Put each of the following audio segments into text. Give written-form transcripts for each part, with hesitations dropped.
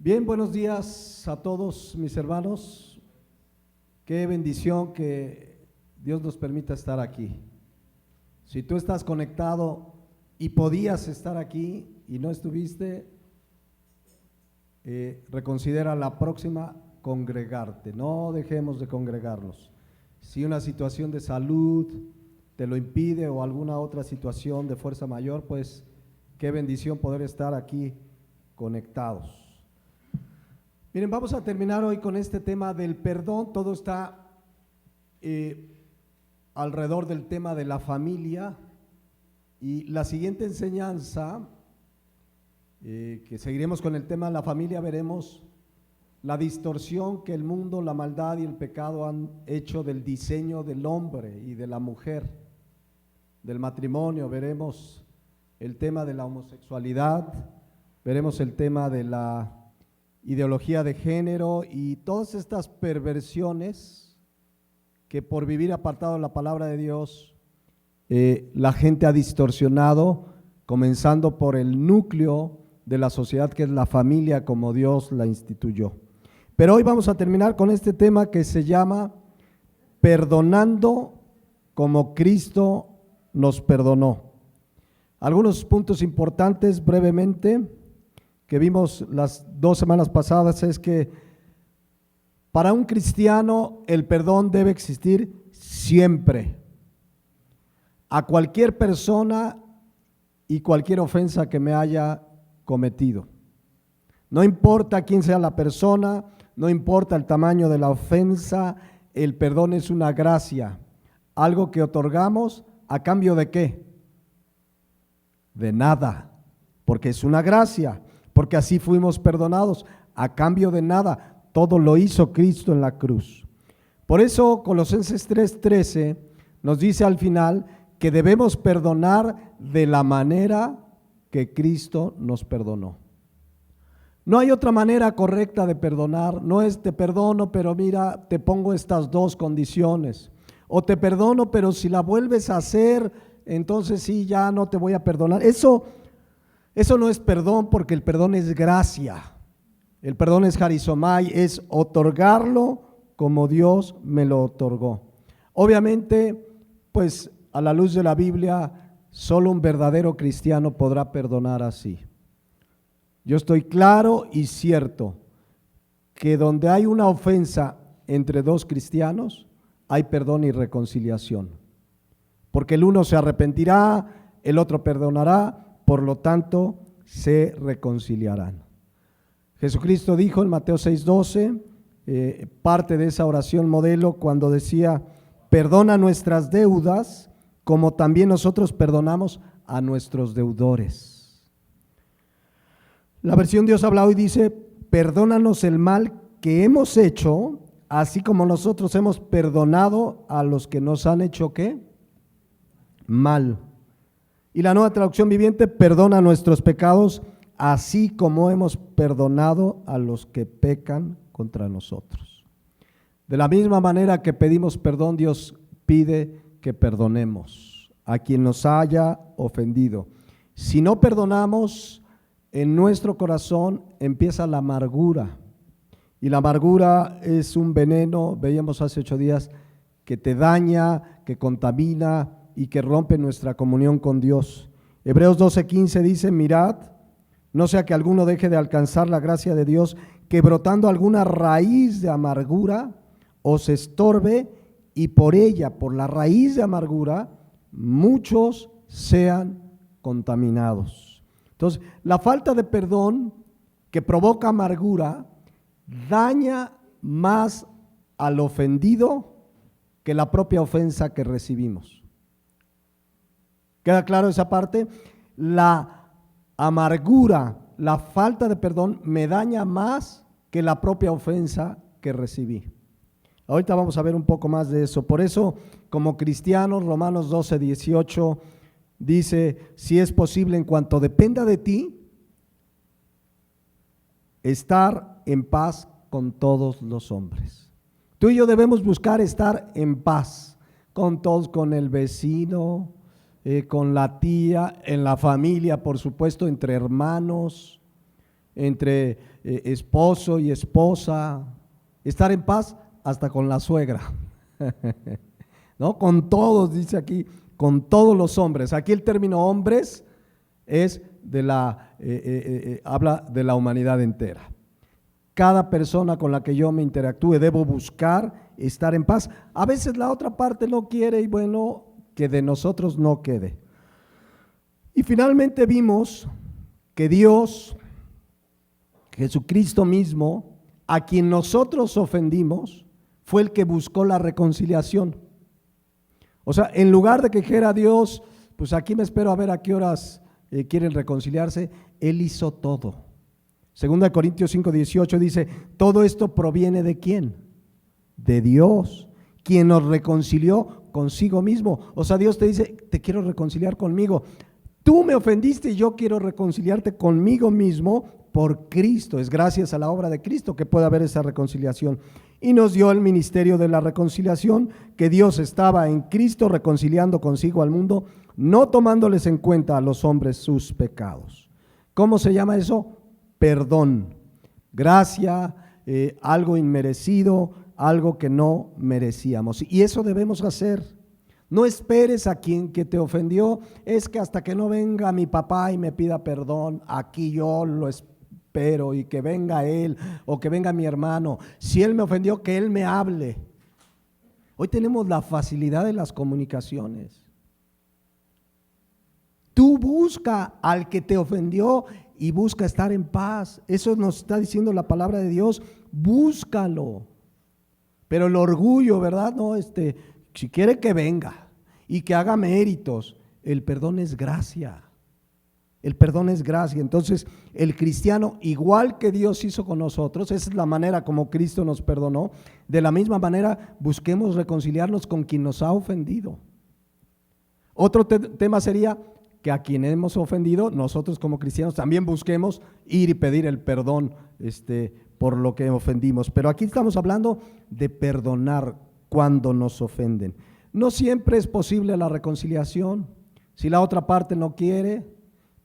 Bien, buenos días a todos mis hermanos. Qué bendición que Dios nos permita estar aquí. Si tú estás conectado y podías estar aquí y no estuviste, reconsidera la próxima congregarte. No dejemos de congregarnos. Si una situación de salud te lo impide o alguna otra situación de fuerza mayor, pues qué bendición poder estar aquí conectados. Miren, vamos a terminar hoy con este tema del perdón. Todo está alrededor del tema de la familia, y la siguiente enseñanza, que seguiremos con el tema de la familia, veremos la distorsión que el mundo, la maldad y el pecado han hecho del diseño del hombre y de la mujer, del matrimonio. Veremos el tema de la homosexualidad, veremos el tema de la ideología de género y todas estas perversiones que por vivir apartado de la palabra de Dios la gente ha distorsionado, comenzando por el núcleo de la sociedad, que es la familia como Dios la instituyó. Pero hoy vamos a terminar con este tema que se llama perdonando como Cristo nos perdonó. Algunos puntos importantes brevemente que vimos las 2 semanas pasadas es que para un cristiano el perdón debe existir siempre, a cualquier persona y cualquier ofensa que me haya cometido. No importa quién sea la persona, no importa el tamaño de la ofensa, el perdón es una gracia, algo que otorgamos a cambio de ¿qué? De nada, porque es una gracia. Porque así fuimos perdonados, a cambio de nada. Todo lo hizo Cristo en la cruz. Por eso Colosenses 3:13 nos dice al final que debemos perdonar de la manera que Cristo nos perdonó. No hay otra manera correcta de perdonar. No es te perdono, pero mira, te pongo estas 2 condiciones. O te perdono, pero si la vuelves a hacer, entonces sí, ya no te voy a perdonar. Eso no es perdón, porque el perdón es gracia. El perdón es charizomai, es otorgarlo como Dios me lo otorgó. Obviamente, pues a la luz de la Biblia, solo un verdadero cristiano podrá perdonar así. Yo estoy claro y cierto que donde hay una ofensa entre 2 cristianos, hay perdón y reconciliación. Porque el uno se arrepentirá, el otro perdonará, por lo tanto, se reconciliarán. Jesucristo dijo en Mateo 6:12, parte de esa oración modelo, cuando decía, perdona nuestras deudas, como también nosotros perdonamos a nuestros deudores. La versión Dios habla hoy dice, perdónanos el mal que hemos hecho, así como nosotros hemos perdonado a los que nos han hecho ¿qué? Mal. Y la Nueva Traducción Viviente, perdona nuestros pecados, así como hemos perdonado a los que pecan contra nosotros. De la misma manera que pedimos perdón, Dios pide que perdonemos a quien nos haya ofendido. Si no perdonamos, en nuestro corazón empieza la amargura. Y la amargura es un veneno, veíamos hace 8 días, que te daña, que contamina y que rompe nuestra comunión con Dios. Hebreos 12:15 dice, mirad, no sea que alguno deje de alcanzar la gracia de Dios, que brotando alguna raíz de amargura os estorbe, y por ella, por la raíz de amargura, muchos sean contaminados. Entonces, la falta de perdón que provoca amargura daña más al ofendido que la propia ofensa que recibimos. ¿Queda claro esa parte? La amargura, la falta de perdón me daña más que la propia ofensa que recibí. Ahorita vamos a ver un poco más de eso. Por eso, como cristianos, Romanos 12:18 dice, si es posible, en cuanto dependa de ti, estar en paz con todos los hombres. Tú y yo debemos buscar estar en paz con todos, con el vecino, con la tía, en la familia, por supuesto, entre hermanos, entre esposo y esposa, estar en paz hasta con la suegra, ¿no? Con todos, dice aquí, con todos los hombres. Aquí el término hombres es habla de la humanidad entera. Cada persona con la que yo me interactúe debo buscar estar en paz. A veces la otra parte no quiere y bueno, que de nosotros no quede. Y finalmente vimos que Dios, Jesucristo mismo, a quien nosotros ofendimos, fue el que buscó la reconciliación. O sea, en lugar de que dijera Dios, pues aquí me espero a ver a qué horas quieren reconciliarse, Él hizo todo. 2 Corintios 5:18 dice, todo esto proviene ¿de quién? De Dios, quien nos reconcilió consigo mismo. O sea, Dios te dice, te quiero reconciliar conmigo. Tú me ofendiste y yo quiero reconciliarte conmigo mismo por Cristo. Es gracias a la obra de Cristo que puede haber esa reconciliación. Y nos dio el ministerio de la reconciliación, que Dios estaba en Cristo reconciliando consigo al mundo, no tomándoles en cuenta a los hombres sus pecados. ¿Cómo se llama eso? Perdón, gracia, algo inmerecido, algo que no merecíamos. Y eso debemos hacer. No esperes a quien que te ofendió, es que hasta que no venga mi papá y me pida perdón, aquí yo lo espero y que venga él o que venga mi hermano. Si él me ofendió, que él me hable. Hoy tenemos la facilidad de las comunicaciones. Tú busca al que te ofendió y busca estar en paz. Eso nos está diciendo la palabra de Dios. Búscalo. Pero el orgullo, ¿verdad? No, si quiere que venga y que haga méritos, el perdón es gracia. El perdón es gracia. Entonces, el cristiano, igual que Dios hizo con nosotros, esa es la manera como Cristo nos perdonó. De la misma manera, busquemos reconciliarnos con quien nos ha ofendido. Otro tema sería que a quien hemos ofendido, nosotros como cristianos también busquemos ir y pedir el perdón por lo que ofendimos. Pero aquí estamos hablando de perdonar cuando nos ofenden. No siempre es posible la reconciliación, si la otra parte no quiere,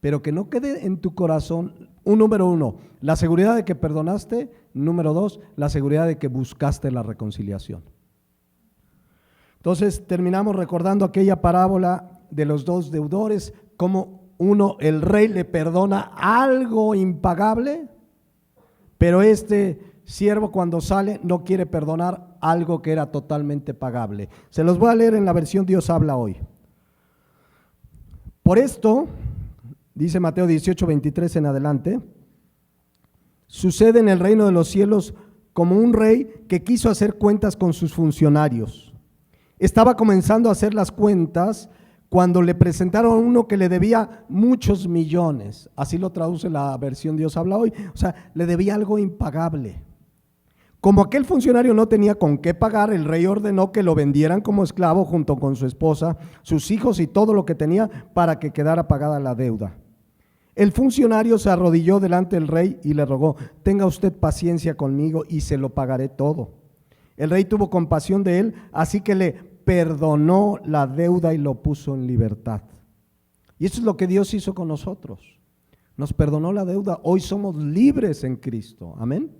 pero que no quede en tu corazón, número uno, la seguridad de que perdonaste, número dos, la seguridad de que buscaste la reconciliación. Entonces terminamos recordando aquella parábola de los dos deudores, como uno, el rey le perdona algo impagable, pero siervo cuando sale no quiere perdonar algo que era totalmente pagable. Se los voy a leer en la versión Dios habla hoy. Por esto, dice Mateo 18:23 en adelante, sucede en el reino de los cielos como un rey que quiso hacer cuentas con sus funcionarios. Estaba comenzando a hacer las cuentas cuando le presentaron a uno que le debía muchos millones. Así lo traduce la versión Dios habla hoy. O sea, le debía algo impagable. Como aquel funcionario no tenía con qué pagar, el rey ordenó que lo vendieran como esclavo junto con su esposa, sus hijos y todo lo que tenía para que quedara pagada la deuda. El funcionario se arrodilló delante del rey y le rogó, tenga usted paciencia conmigo y se lo pagaré todo. El rey tuvo compasión de él, así que le perdonó la deuda y lo puso en libertad. Y eso es lo que Dios hizo con nosotros. Nos perdonó la deuda. Hoy somos libres en Cristo. Amén.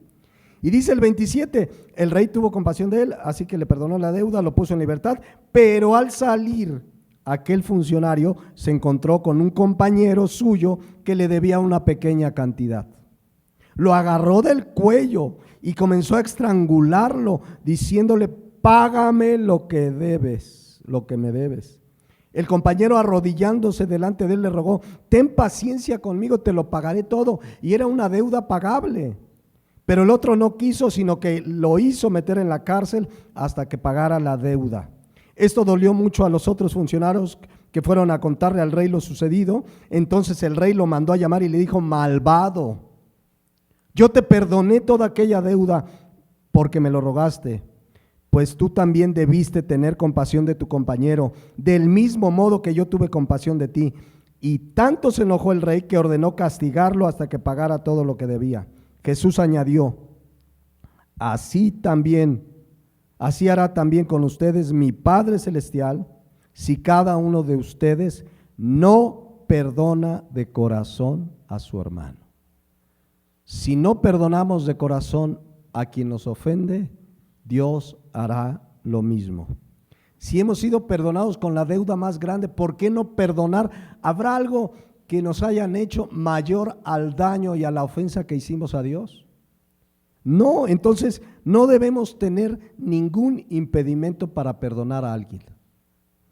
Y dice el 27, el rey tuvo compasión de él, así que le perdonó la deuda, lo puso en libertad. Pero al salir, aquel funcionario se encontró con un compañero suyo que le debía una pequeña cantidad. Lo agarró del cuello y comenzó a estrangularlo, diciéndole, págame lo que debes, lo que me debes. El compañero, arrodillándose delante de él, le rogó, ten paciencia conmigo, te lo pagaré todo. Y era una deuda pagable. Pero el otro no quiso, sino que lo hizo meter en la cárcel hasta que pagara la deuda. Esto dolió mucho a los otros funcionarios que fueron a contarle al rey lo sucedido. Entonces el rey lo mandó a llamar y le dijo, malvado, yo te perdoné toda aquella deuda porque me lo rogaste. Pues tú también debiste tener compasión de tu compañero, del mismo modo que yo tuve compasión de ti. Y tanto se enojó el rey que ordenó castigarlo hasta que pagara todo lo que debía. Jesús añadió, así hará también con ustedes mi Padre Celestial, si cada uno de ustedes no perdona de corazón a su hermano. Si no perdonamos de corazón a quien nos ofende, Dios hará lo mismo. Si hemos sido perdonados con la deuda más grande, ¿por qué no perdonar? ¿Habrá algo que nos hayan hecho mayor al daño y a la ofensa que hicimos a Dios? No, entonces no debemos tener ningún impedimento para perdonar a alguien.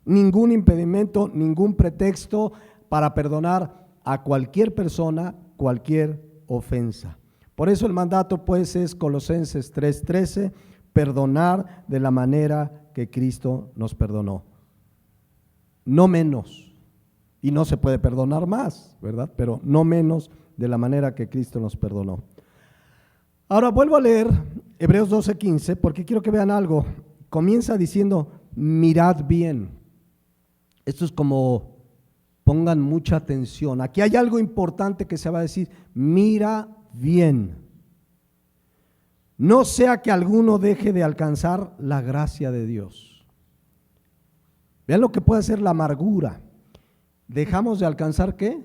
Ningún impedimento, ningún pretexto para perdonar a cualquier persona, cualquier ofensa. Por eso el mandato pues es Colosenses 3:13, perdonar de la manera que Cristo nos perdonó. No menos. Y no se puede perdonar más, ¿verdad? Pero no menos de la manera que Cristo nos perdonó. Ahora vuelvo a leer Hebreos 12:15 porque quiero que vean algo. Comienza diciendo, mirad bien. Esto es como, pongan mucha atención. Aquí hay algo importante que se va a decir, mira bien. No sea que alguno deje de alcanzar la gracia de Dios. Vean lo que puede hacer la amargura. ¿Dejamos de alcanzar qué?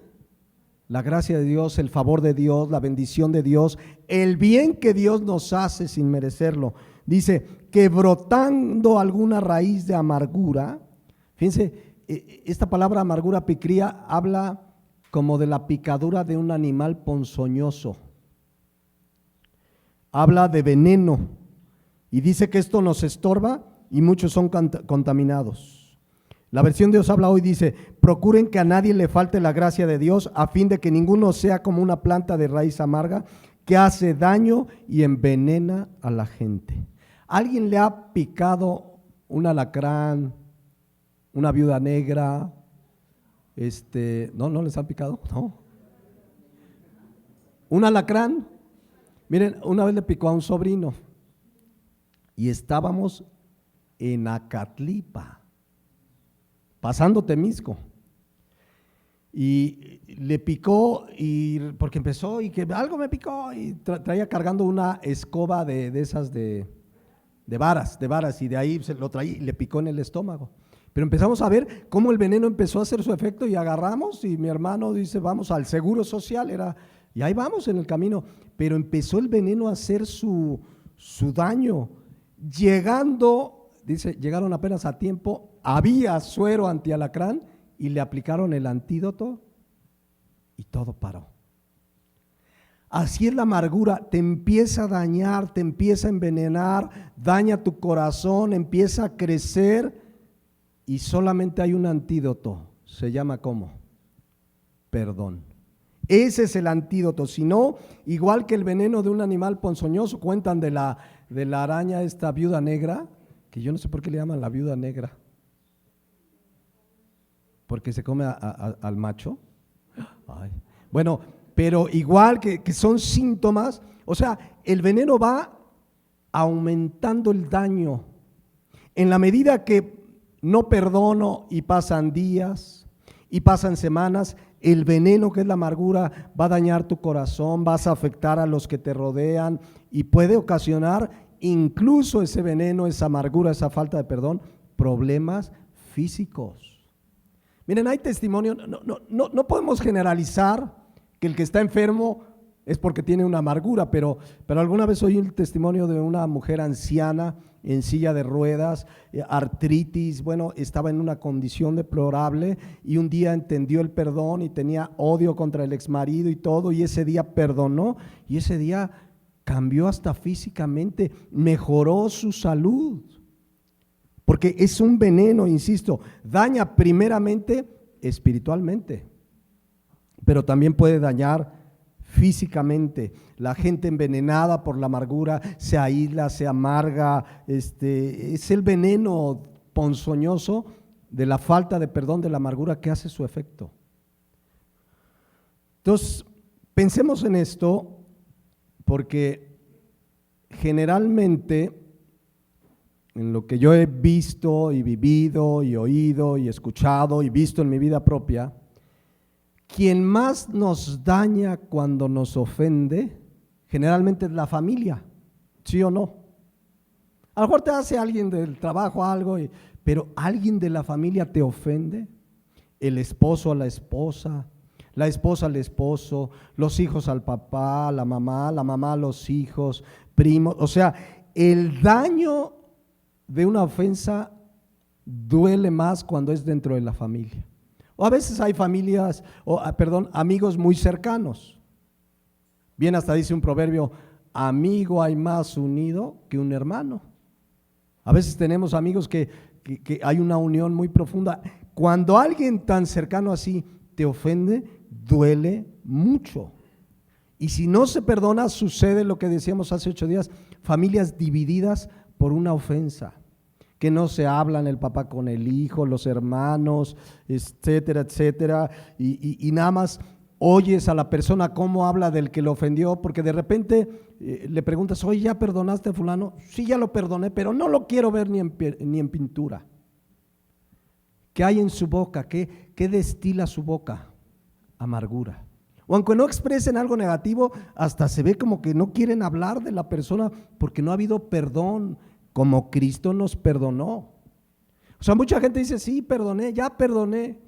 La gracia de Dios, el favor de Dios, la bendición de Dios, el bien que Dios nos hace sin merecerlo. Dice que brotando alguna raíz de amargura, fíjense, esta palabra amargura picría habla como de la picadura de un animal ponzoñoso. Habla de veneno y dice que esto nos estorba y muchos son contaminados. La versión de Dios habla hoy dice, procuren que a nadie le falte la gracia de Dios a fin de que ninguno sea como una planta de raíz amarga que hace daño y envenena a la gente. ¿Alguien le ha picado un alacrán, una viuda negra? ¿No les han picado? No. ¿Un alacrán? Miren, una vez le picó a un sobrino y estábamos en Acatlipa, pasando Temisco, y le picó y porque empezó y que algo me picó y traía cargando una escoba de esas de varas y de ahí se lo traía y le picó en el estómago. Pero empezamos a ver cómo el veneno empezó a hacer su efecto y agarramos y mi hermano dice vamos al seguro social, y ahí vamos en el camino, pero empezó el veneno a hacer su daño. Llegaron apenas a tiempo, había suero antialacrán y le aplicaron el antídoto y todo paró. Así es la amargura, te empieza a dañar, te empieza a envenenar, daña tu corazón, empieza a crecer y solamente hay un antídoto, se llama ¿cómo? Perdón. Ese es el antídoto, si no, igual que el veneno de un animal ponzoñoso, cuentan de la araña esta viuda negra, que yo no sé por qué le llaman la viuda negra, porque se come al macho. Ay. Bueno, pero igual que son síntomas, o sea, el veneno va aumentando el daño. En la medida que no perdono y pasan días y pasan semanas, el veneno que es la amargura va a dañar tu corazón, vas a afectar a los que te rodean y puede ocasionar incluso ese veneno, esa amargura, esa falta de perdón, problemas físicos. Miren, hay testimonio, no podemos generalizar que el que está enfermo es porque tiene una amargura, pero alguna vez oí el testimonio de una mujer anciana en silla de ruedas, artritis, bueno, estaba en una condición deplorable y un día entendió el perdón y tenía odio contra el exmarido y todo, y ese día perdonó y ese día cambió hasta físicamente, mejoró su salud, porque es un veneno, insisto, daña primeramente espiritualmente, pero también puede dañar físicamente. La gente envenenada por la amargura se aísla, se amarga, es el veneno ponzoñoso de la falta de perdón, de la amargura que hace su efecto. Entonces, pensemos en esto porque generalmente en lo que yo he visto y vivido y oído y escuchado y visto en mi vida propia, quien más nos daña cuando nos ofende, generalmente es la familia, ¿sí o no? A lo mejor te hace alguien del trabajo algo, pero alguien de la familia te ofende, el esposo a la esposa, la esposa al esposo, los hijos al papá, la mamá a los hijos, primos. O sea, el daño de una ofensa duele más cuando es dentro de la familia. O a veces hay familias, amigos muy cercanos. Bien, hasta dice un proverbio, amigo hay más unido que un hermano. A veces tenemos amigos que hay una unión muy profunda. Cuando alguien tan cercano así te ofende, duele mucho. Y si no se perdona, sucede lo que decíamos hace 8 días, familias divididas por una ofensa, que no se hablan el papá con el hijo, los hermanos, etcétera, etcétera, y nada más oyes a la persona cómo habla del que lo ofendió, porque de repente le preguntas, oye, ¿ya perdonaste a fulano? Sí, ya lo perdoné, pero no lo quiero ver ni en pintura. ¿Qué hay en su boca? ¿Qué destila su boca? Amargura. O aunque no expresen algo negativo, hasta se ve como que no quieren hablar de la persona porque no ha habido perdón, como Cristo nos perdonó. O sea, mucha gente dice, sí, perdoné, ya perdoné,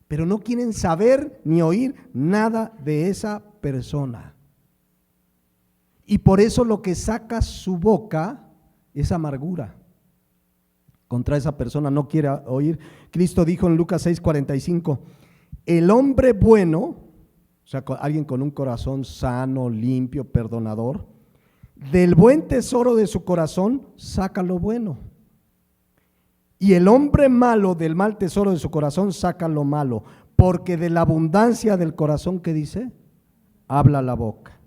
pero no quieren saber ni oír nada de esa persona. Y por eso lo que saca su boca es amargura contra esa persona, no quiere oír. Cristo dijo en Lucas 6:45, el hombre bueno, o sea, alguien con un corazón sano, limpio, perdonador, del buen tesoro de su corazón saca lo bueno. Y el hombre malo del mal tesoro de su corazón saca lo malo, porque de la abundancia del corazón, ¿qué dice? Habla la boca.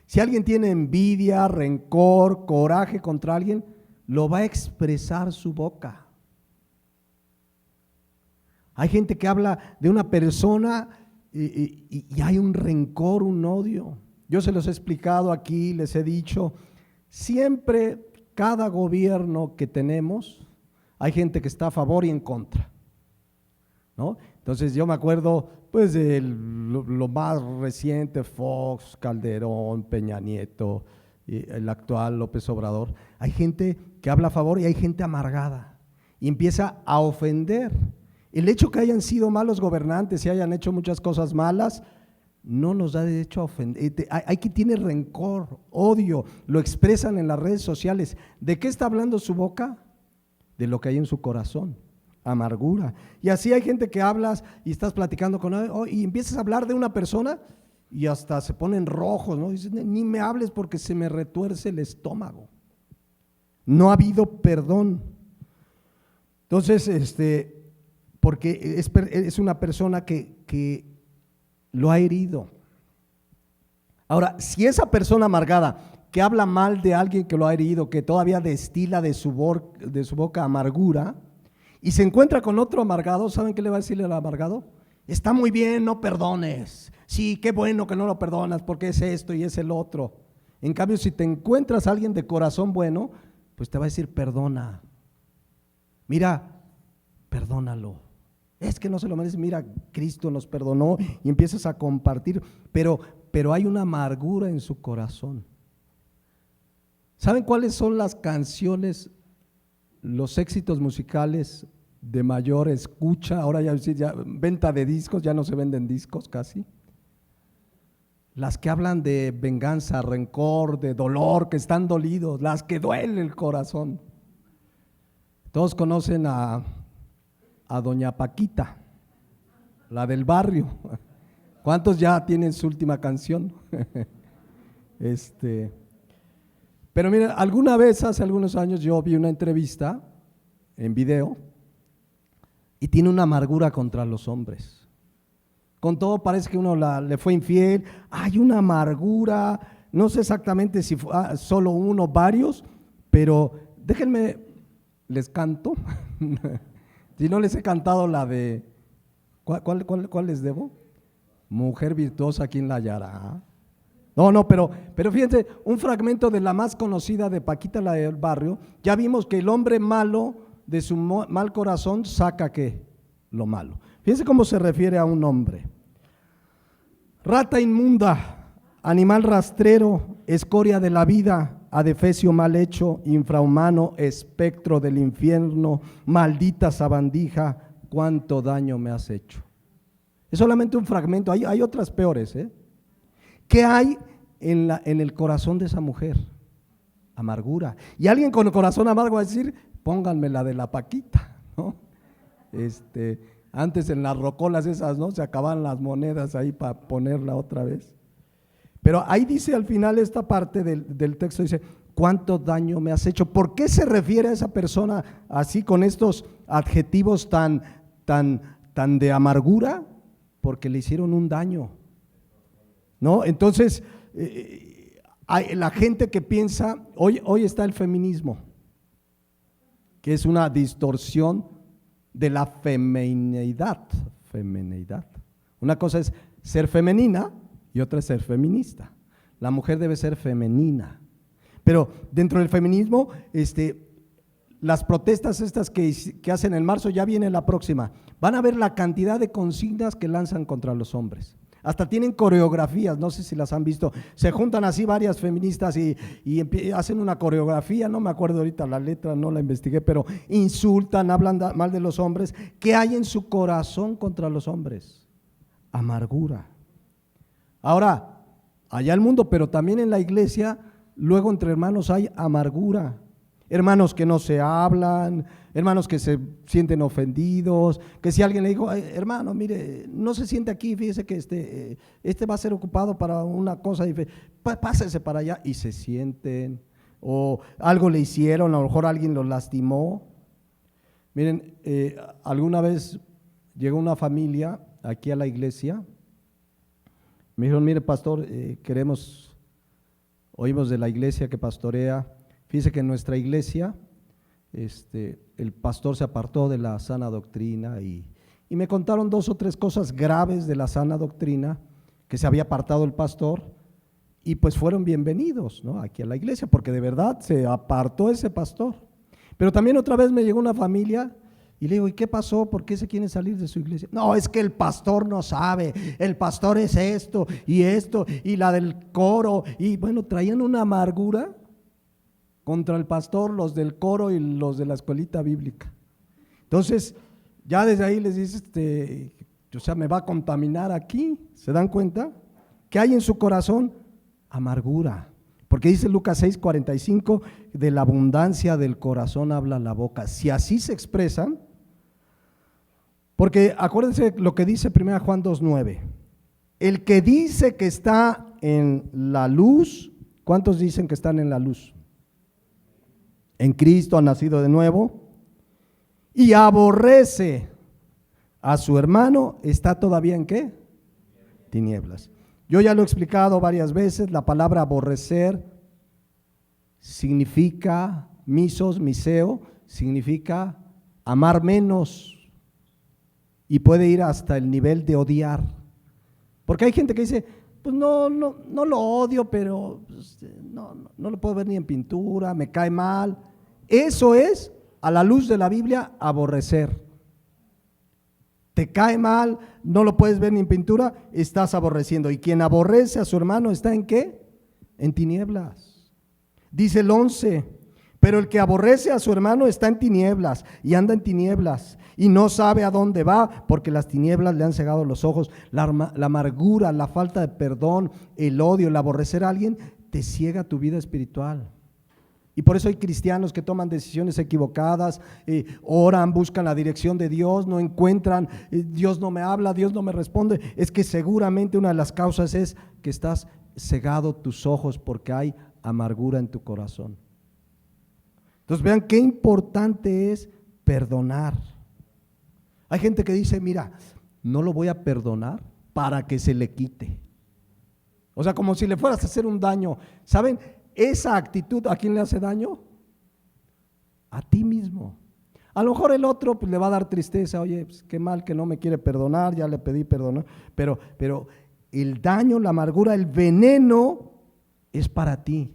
Si alguien tiene envidia, rencor, coraje contra alguien, lo va a expresar su boca. Hay gente que habla de una persona y hay un rencor, un odio. Yo se los he explicado aquí, les he dicho, siempre cada gobierno que tenemos, hay gente que está a favor y en contra, ¿no? Entonces yo me acuerdo pues de lo más reciente, Fox, Calderón, Peña Nieto, y el actual López Obrador. Hay gente que habla a favor y hay gente amargada y empieza a ofender. El hecho que hayan sido malos gobernantes y hayan hecho muchas cosas malas no nos da derecho a ofender. Hay que tiene rencor, odio, lo expresan en las redes sociales. ¿De qué está hablando su boca? De lo que hay en su corazón, amargura. Y así hay gente que hablas y estás platicando con él y empiezas a hablar de una persona y hasta se ponen rojos, ¿no? Dicen, ni me hables porque se me retuerce el estómago. No ha habido perdón. Entonces, porque es una persona que lo ha herido. Ahora, si esa persona amargada que habla mal de alguien que lo ha herido, que todavía destila de su boca amargura, y se encuentra con otro amargado, ¿saben qué le va a decirle al amargado? Está muy bien, no perdones. Sí, qué bueno que no lo perdonas porque es esto y es el otro. En cambio, si te encuentras a alguien de corazón bueno, pues te va a decir perdona. Mira, perdónalo. Es que no se lo merece, mira, Cristo nos perdonó y empiezas a compartir, pero hay una amargura en su corazón. ¿Saben cuáles son las canciones, los éxitos musicales de mayor escucha? Ahora ya venta de discos, ya no se venden discos casi. Las que hablan de venganza, rencor, de dolor, que están dolidos, las que duele el corazón. Todos conocen a doña Paquita, la del barrio. ¿Cuántos ya tienen su última canción? Pero miren, alguna vez hace algunos años yo vi una entrevista en video y tiene una amargura contra los hombres. Con todo parece que uno le fue infiel, hay una amargura, no sé exactamente si fue solo uno, varios, pero déjenme, les canto. Si no les he cantado la de, ¿cuál les debo? Mujer virtuosa, ¿quién la hallará? No, pero fíjense, un fragmento de la más conocida de Paquita, la del barrio. Ya vimos que el hombre malo de su mal corazón saca ¿qué? Lo malo. Fíjense cómo se refiere a un hombre. Rata inmunda, animal rastrero, escoria de la vida, adefesio mal hecho, infrahumano, espectro del infierno, maldita sabandija, cuánto daño me has hecho. Es solamente un fragmento, hay otras peores. ¿Qué hay en el corazón de esa mujer? Amargura. Y alguien con el corazón amargo va a decir, pónganme la de la Paquita, ¿no? Antes en las rocolas esas, ¿no? Se acababan las monedas ahí para ponerla otra vez. Pero ahí dice al final esta parte del texto, dice, ¿cuánto daño me has hecho? ¿Por qué se refiere a esa persona así con estos adjetivos tan de amargura? Porque le hicieron un daño, ¿no? Entonces, hay la gente que piensa, hoy está el feminismo, que es una distorsión de la femineidad. Una cosa es ser femenina y otra es ser feminista. La mujer debe ser femenina. Pero dentro del feminismo, las protestas estas que hacen en marzo, ya viene la próxima. Van a ver la cantidad de consignas que lanzan contra los hombres. Hasta tienen coreografías, no sé si las han visto. Se juntan así varias feministas y hacen una coreografía, no me acuerdo ahorita la letra, no la investigué, pero insultan, hablan mal de los hombres. ¿Qué hay en su corazón contra los hombres? Amargura. Ahora, allá el mundo, pero también en la iglesia, luego entre hermanos hay amargura. Hermanos que no se hablan, hermanos que se sienten ofendidos, que si alguien le dijo, hermano, mire, no se siente aquí, fíjese que este va a ser ocupado para una cosa diferente, pásese para allá, y se sienten, o algo le hicieron, a lo mejor alguien los lastimó. Miren, alguna vez llegó una familia aquí a la iglesia, me dijeron, mire pastor, oímos de la iglesia que pastorea. Fíjese que en nuestra iglesia el pastor se apartó de la sana doctrina y me contaron 2 o 3 cosas graves de la sana doctrina, que se había apartado el pastor, y pues fueron bienvenidos, ¿no? Aquí a la iglesia, porque de verdad se apartó ese pastor. Pero también otra vez me llegó una familia y le digo, ¿y qué pasó? ¿Por qué se quieren salir de su iglesia? No, es que el pastor no sabe, el pastor es esto, y la del coro, y bueno, traían una amargura contra el pastor, los del coro y los de la escuelita bíblica. Entonces, ya desde ahí les dice, o sea, me va a contaminar aquí. ¿Se dan cuenta? ¿Qué hay en su corazón? Amargura. Porque dice Lucas 6:45, de la abundancia del corazón habla la boca. Si así se expresan, porque acuérdense lo que dice 1 Juan 2:9. El que dice que está en la luz, ¿cuántos dicen que están en la luz? En Cristo han nacido de nuevo, y aborrece a su hermano, ¿está todavía en qué? Tinieblas. Yo ya lo he explicado varias veces, la palabra aborrecer significa, miseo, significa amar menos, y puede ir hasta el nivel de odiar. Porque hay gente que dice, pues no lo odio, pero no lo puedo ver ni en pintura, me cae mal. Eso es, a la luz de la Biblia, aborrecer. Te cae mal, no lo puedes ver ni en pintura, estás aborreciendo. Y quien aborrece a su hermano está ¿en qué? En tinieblas. Dice el 11, pero el que aborrece a su hermano está en tinieblas y anda en tinieblas y no sabe a dónde va, porque las tinieblas le han cegado los ojos. La amargura, la falta de perdón, el odio, el aborrecer a alguien te ciega tu vida espiritual. Y por eso hay cristianos que toman decisiones equivocadas, oran, buscan la dirección de Dios, no encuentran, Dios no me habla, Dios no me responde. Es que seguramente una de las causas es que estás cegado tus ojos porque hay amargura en tu corazón. Entonces vean qué importante es perdonar. Hay gente que dice, mira, no lo voy a perdonar para que se le quite. O sea, como si le fueras a hacer un daño. ¿Saben? Esa actitud, ¿a quién le hace daño? A ti mismo. A lo mejor el otro pues, le va a dar tristeza, oye, pues, qué mal que no me quiere perdonar, ya le pedí perdón, pero el daño, la amargura, el veneno es para ti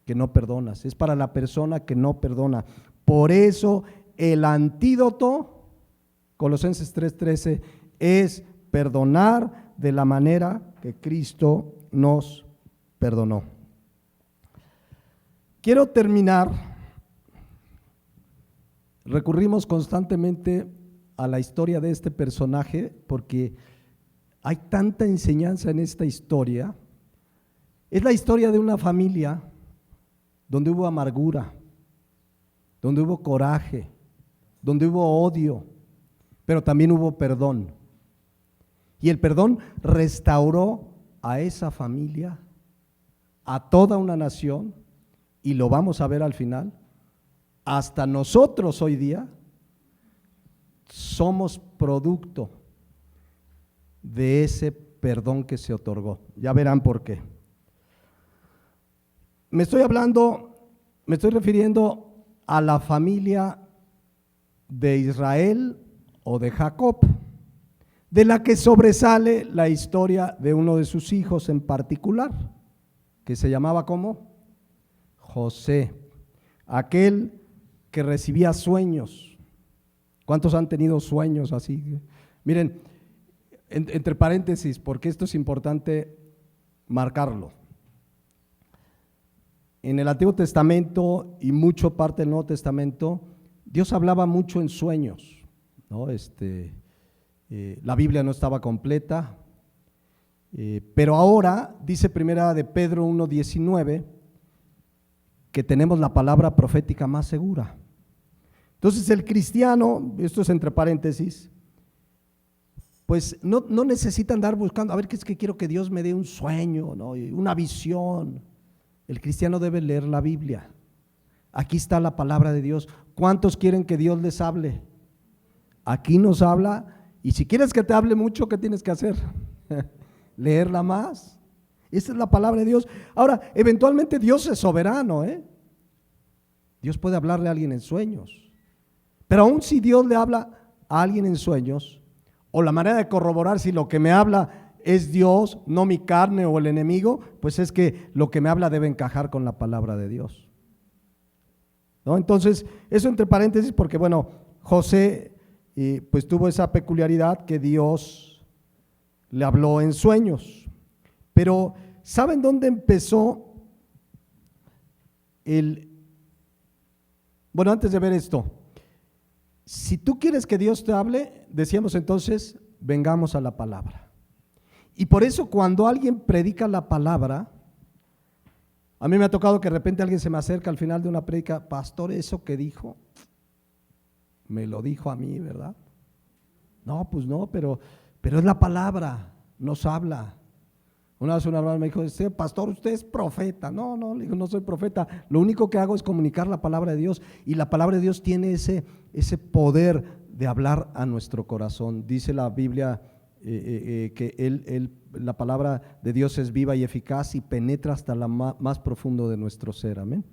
que no perdonas, es para la persona que no perdona. Por eso el antídoto, Colosenses 3:13, es perdonar de la manera que Cristo nos perdonó. Quiero terminar, recurrimos constantemente a la historia de este personaje porque hay tanta enseñanza en esta historia. Es la historia de una familia donde hubo amargura, donde hubo coraje, donde hubo odio, pero también hubo perdón. Y el perdón restauró a esa familia, a toda una nación, y lo vamos a ver al final. Hasta nosotros hoy día somos producto de ese perdón que se otorgó. Ya verán por qué. Me estoy refiriendo a la familia de Israel o de Jacob, de la que sobresale la historia de uno de sus hijos en particular, que se llamaba ¿cómo? José, aquel que recibía sueños. ¿Cuántos han tenido sueños así? Miren, entre paréntesis, porque esto es importante marcarlo. En el Antiguo Testamento y mucho parte del Nuevo Testamento, Dios hablaba mucho en sueños, ¿no? La Biblia no estaba completa, pero ahora dice primera de Pedro 1:19 que tenemos la palabra profética más segura. Entonces el cristiano, esto es entre paréntesis, pues no necesita andar buscando, a ver, ¿qué es que quiero que Dios me dé un sueño, ¿no? Una visión? El cristiano debe leer la Biblia. Aquí está la palabra de Dios. ¿Cuántos quieren que Dios les hable? Aquí nos habla, y si quieres que te hable mucho, ¿qué tienes que hacer? Leerla más. Esta es la palabra de Dios. Ahora, eventualmente Dios es soberano, Dios puede hablarle a alguien en sueños. Pero aún si Dios le habla a alguien en sueños, o la manera de corroborar si lo que me habla es Dios, no mi carne o el enemigo, pues es que lo que me habla debe encajar con la palabra de Dios, ¿no? Entonces, eso entre paréntesis, porque bueno, José pues tuvo esa peculiaridad que Dios le habló en sueños. Pero ¿saben dónde empezó bueno, antes de ver esto, si tú quieres que Dios te hable, decíamos entonces, vengamos a la palabra. Y por eso cuando alguien predica la palabra, a mí me ha tocado que de repente alguien se me acerca al final de una prédica, pastor, eso que dijo, me lo dijo a mí, ¿verdad? No, pues no, pero es la palabra, nos habla. Una vez una hermana me dijo, pastor, usted es profeta. No, le digo, no soy profeta, lo único que hago es comunicar la palabra de Dios, y la palabra de Dios tiene ese poder de hablar a nuestro corazón. Dice la Biblia que la palabra de Dios es viva y eficaz y penetra hasta lo más profundo de nuestro ser, amén.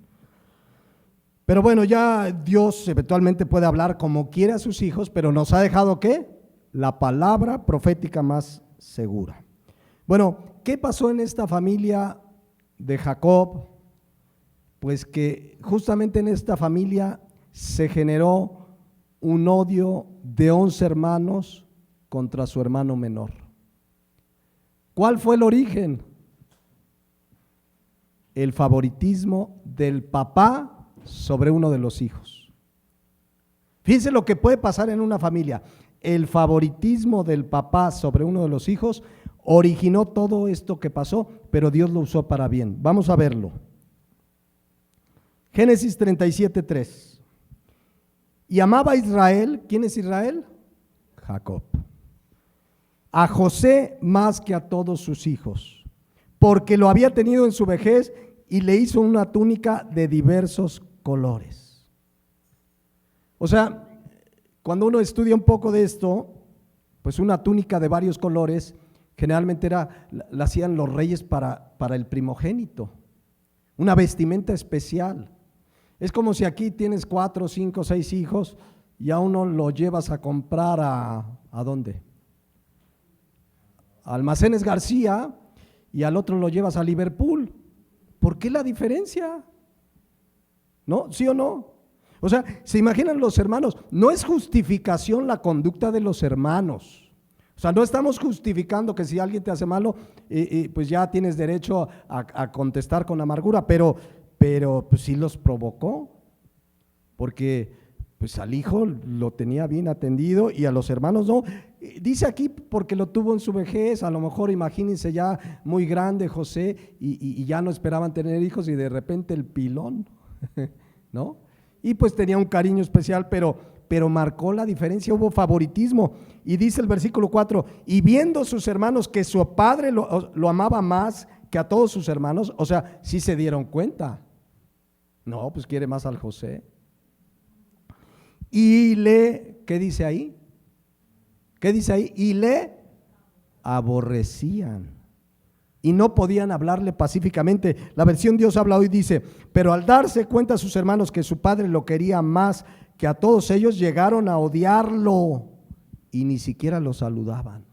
Pero bueno, ya Dios eventualmente puede hablar como quiere a sus hijos, pero nos ha dejado ¿qué? La palabra profética más segura. Bueno, ¿qué pasó en esta familia de Jacob? Pues que justamente en esta familia se generó un odio de 11 hermanos contra su hermano menor. ¿Cuál fue el origen? El favoritismo del papá sobre uno de los hijos. Fíjense lo que puede pasar en una familia. El favoritismo del papá sobre uno de los hijos originó todo esto que pasó, pero Dios lo usó para bien. Vamos a verlo. Génesis 37:3. Y amaba a Israel, ¿quién es Israel? Jacob. A José más que a todos sus hijos, porque lo había tenido en su vejez y le hizo una túnica de diversos colores. O sea, cuando uno estudia un poco de esto, pues una túnica de varios colores generalmente la hacían los reyes para el primogénito, una vestimenta especial. Es como si aquí tienes 4, 5, 6 hijos y a uno lo llevas a comprar ¿a dónde? Almacenes García, y al otro lo llevas a Liverpool. ¿Por qué la diferencia? ¿No? ¿Sí o no? O sea, ¿se imaginan los hermanos? No es justificación la conducta de los hermanos. O sea, no estamos justificando que si alguien te hace malo, pues ya tienes derecho a contestar con amargura, pero pues sí los provocó, porque pues al hijo lo tenía bien atendido y a los hermanos no. Dice aquí porque lo tuvo en su vejez, a lo mejor imagínense ya muy grande José y ya no esperaban tener hijos y de repente el pilón, ¿no? Y pues tenía un cariño especial, pero marcó la diferencia, hubo favoritismo. Y dice el versículo 4, y viendo sus hermanos que su padre lo amaba más que a todos sus hermanos, o sea, sí se dieron cuenta. No, pues quiere más al José. Y ¿qué dice ahí? ¿Qué dice ahí? Y le aborrecían y no podían hablarle pacíficamente. La versión Dios habla hoy dice, pero al darse cuenta sus hermanos que su padre lo quería más que a todos ellos, llegaron a odiarlo y ni siquiera lo saludaban.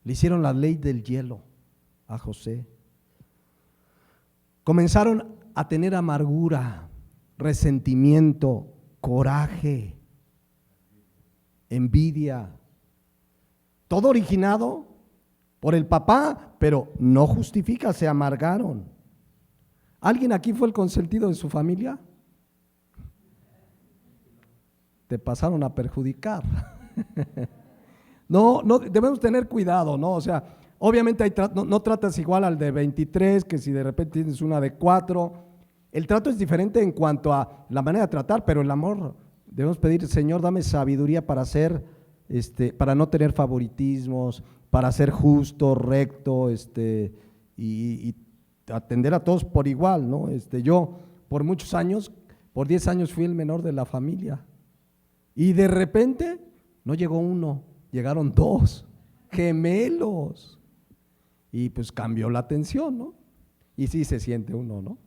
Le hicieron la ley del hielo a José. Comenzaron a tener amargura, resentimiento, coraje, envidia, todo originado por el papá, pero no justifica, se amargaron. ¿Alguien aquí fue el consentido de su familia? Te pasaron a perjudicar. No, debemos tener cuidado, ¿no? O sea, obviamente no tratas igual al de 23, que si de repente tienes una de 4. El trato es diferente en cuanto a la manera de tratar, pero el amor, debemos pedir, Señor, dame sabiduría para para no tener favoritismos, para ser justo, recto, y atender a todos por igual, ¿no? Yo por muchos años, por 10 años fui el menor de la familia y de repente no llegó uno, llegaron 2 gemelos y pues cambió la atención, ¿no? Y sí se siente uno, ¿no?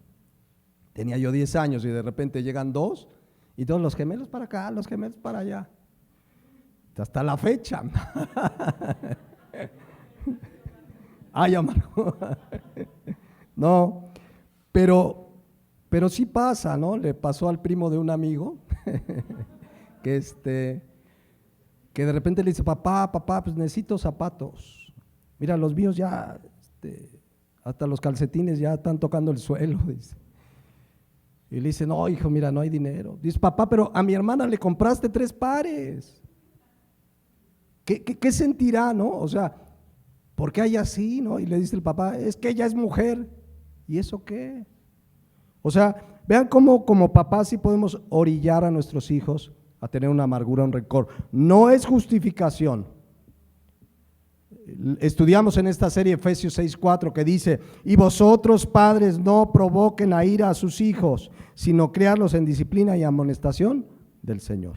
Tenía yo 10 años y de repente llegan 2 y todos los gemelos para acá, los gemelos para allá. Hasta la fecha. Ay, amargo. No, pero sí pasa, ¿no? Le pasó al primo de un amigo que que de repente le dice, papá, pues necesito zapatos. Mira, los míos ya, hasta los calcetines ya están tocando el suelo, dice. Y le dice, no, hijo, mira, no hay dinero. Dice, papá, pero a mi hermana le compraste 3 pares. ¿Qué sentirá, no? O sea, ¿por qué hay así, no? Y le dice el papá, es que ella es mujer. ¿Y eso qué? O sea, vean cómo como papás sí podemos orillar a nuestros hijos a tener una amargura, un rencor. No es justificación. Estudiamos en esta serie Efesios 6:4 que dice, y vosotros padres no provoquen a ira a sus hijos, sino criarlos en disciplina y amonestación del Señor.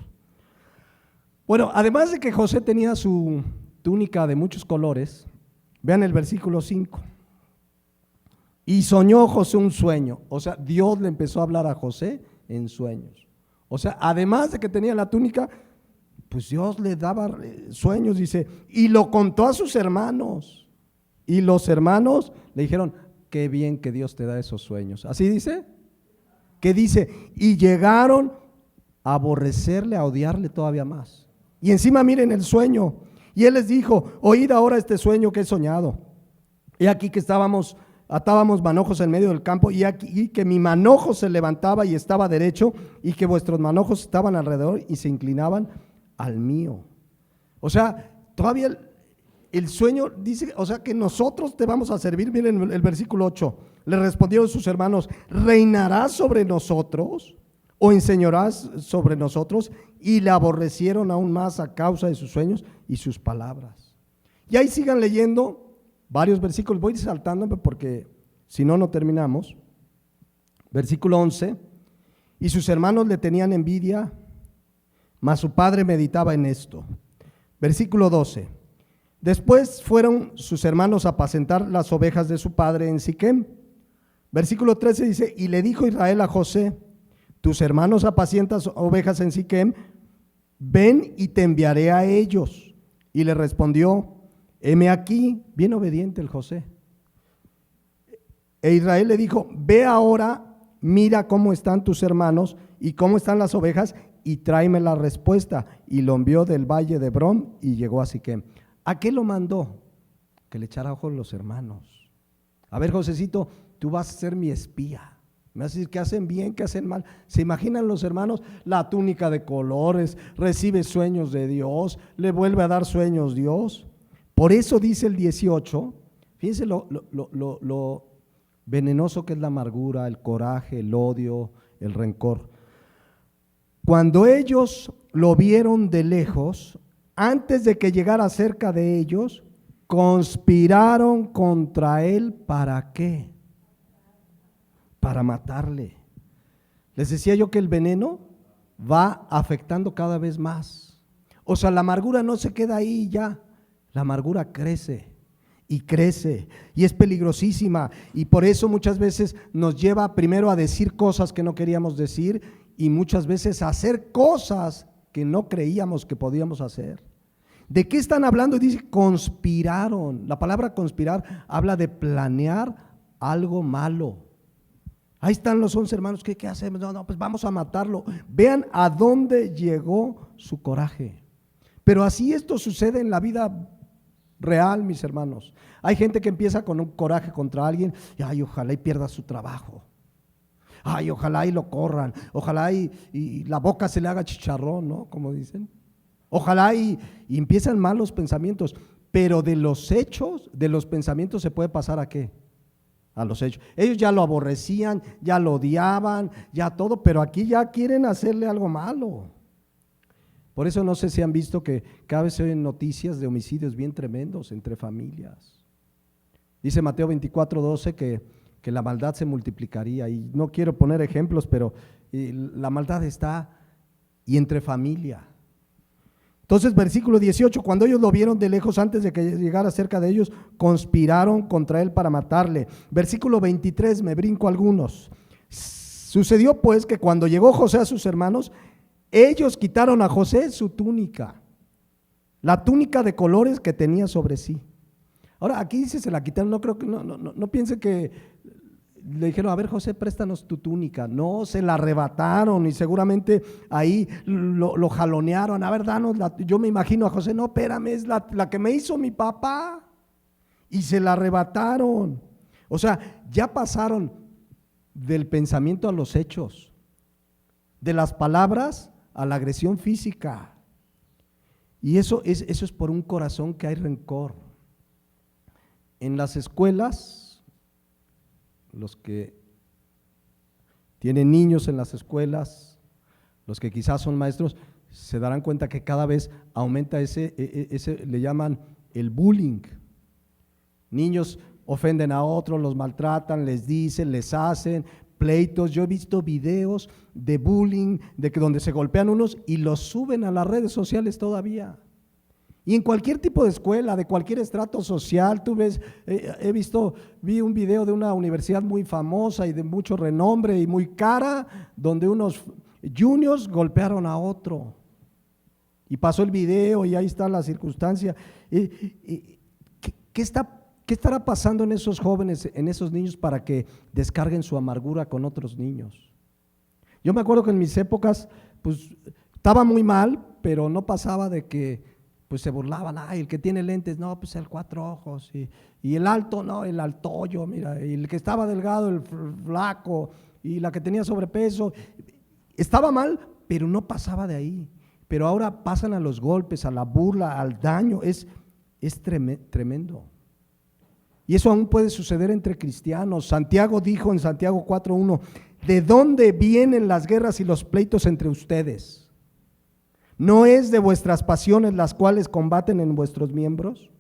Bueno, además de que José tenía su túnica de muchos colores, vean el versículo 5. Y soñó José un sueño, o sea, Dios le empezó a hablar a José en sueños. O sea, además de que tenía la túnica, pues Dios le daba sueños, dice, y lo contó a sus hermanos. Y los hermanos le dijeron, qué bien que Dios te da esos sueños. ¿Así dice? ¿Qué dice? Y llegaron a aborrecerle, a odiarle todavía más. Y encima miren el sueño. Y él les dijo, oíd ahora este sueño que he soñado. He aquí que atábamos manojos en medio del campo, y aquí que mi manojo se levantaba y estaba derecho, y que vuestros manojos estaban alrededor y se inclinaban al mío. O sea, todavía el sueño dice, o sea, que nosotros te vamos a servir. Miren el versículo 8. Le respondieron sus hermanos, ¿reinarás sobre nosotros o enseñarás sobre nosotros? Y le aborrecieron aún más a causa de sus sueños y sus palabras. Y ahí sigan leyendo varios versículos, voy saltándome porque si no, no terminamos. Versículo 11, y sus hermanos le tenían envidia, mas su padre meditaba en esto. Versículo 12, después fueron sus hermanos a apacentar las ovejas de su padre en Siquem. Versículo 13 dice, y le dijo Israel a José, tus hermanos apacientan ovejas en Siquem, ven y te enviaré a ellos. Y le respondió, heme aquí, bien obediente el José. E Israel le dijo, ve ahora, mira cómo están tus hermanos y cómo están las ovejas, y tráeme la respuesta. Y lo envió del valle de Hebrón y llegó a Siquem. ¿A qué lo mandó? Que le echara ojo a los hermanos. A ver, Josecito, tú vas a ser mi espía. Me hace decir que hacen bien, que hacen mal. ¿Se imaginan los hermanos? La túnica de colores, recibe sueños de Dios, le vuelve a dar sueños Dios. Por eso dice el 18, fíjense lo venenoso que es la amargura, el coraje, el odio, el rencor. Cuando ellos lo vieron de lejos, antes de que llegara cerca de ellos, conspiraron contra él. ¿Para qué? Para matarle. Les decía yo que el veneno va afectando cada vez más. O sea, la amargura no se queda ahí ya, la amargura crece y crece y es peligrosísima, y por eso muchas veces nos lleva primero a decir cosas que no queríamos decir y muchas veces a hacer cosas que no creíamos que podíamos hacer. ¿De qué están hablando? Dice, conspiraron. La palabra conspirar habla de planear algo malo. Ahí están los 11 hermanos, ¿qué hacemos? No, pues vamos a matarlo. Vean a dónde llegó su coraje. Pero así esto sucede en la vida real, mis hermanos. Hay gente que empieza con un coraje contra alguien, y ay, ojalá y pierda su trabajo. Ay, ojalá y lo corran. Ojalá y la boca se le haga chicharrón, ¿no? Como dicen. Ojalá y empiezan malos pensamientos. Pero de los hechos, de los pensamientos se puede pasar ¿a qué? A los hechos. Ellos ya lo aborrecían, ya lo odiaban, ya todo, pero aquí ya quieren hacerle algo malo. Por eso no sé si han visto que cada vez se oyen noticias de homicidios bien tremendos entre familias. Dice Mateo 24:12 que la maldad se multiplicaría, y no quiero poner ejemplos, pero la maldad está y entre familia. Entonces, versículo 18, cuando ellos lo vieron de lejos, antes de que llegara cerca de ellos, conspiraron contra él para matarle. Versículo 23, me brinco algunos. Sucedió pues que cuando llegó José a sus hermanos, ellos quitaron a José su túnica, la túnica de colores que tenía sobre sí. Ahora, aquí dice se la quitaron, no creo que, no piense que le dijeron, a ver José, préstanos tu túnica. No, se la arrebataron y seguramente ahí lo jalonearon. A ver, danos yo me imagino a José, no, espérame, es la que me hizo mi papá. Y se la arrebataron. O sea, ya pasaron del pensamiento a los hechos, de las palabras a la agresión física. Y eso es por un corazón que hay rencor. En las escuelas, los que tienen niños en las escuelas, los que quizás son maestros, se darán cuenta que cada vez aumenta ese le llaman el bullying. Niños ofenden a otros, los maltratan, les dicen, les hacen pleitos. Yo he visto videos de bullying, de que donde se golpean unos y los suben a las redes sociales todavía. Y en cualquier tipo de escuela, de cualquier estrato social, tú ves, vi un video de una universidad muy famosa y de mucho renombre y muy cara, donde unos juniors golpearon a otro. Y pasó el video y ahí está la circunstancia. ¿Qué estará pasando en esos jóvenes, en esos niños, para que descarguen su amargura con otros niños? Yo me acuerdo que en mis épocas, pues, estaba muy mal, pero no pasaba de que pues se burlaban, ay, el que tiene lentes, no, pues el 4 ojos, y el alto, no, el altollo, mira, y el que estaba delgado, el flaco, y la que tenía sobrepeso. Estaba mal, pero no pasaba de ahí. Pero ahora pasan a los golpes, a la burla, al daño, es tremendo. Y eso aún puede suceder entre cristianos. Santiago dijo en Santiago 4:1, ¿de dónde vienen las guerras y los pleitos entre ustedes? ¿No es de vuestras pasiones las cuales combaten en vuestros miembros?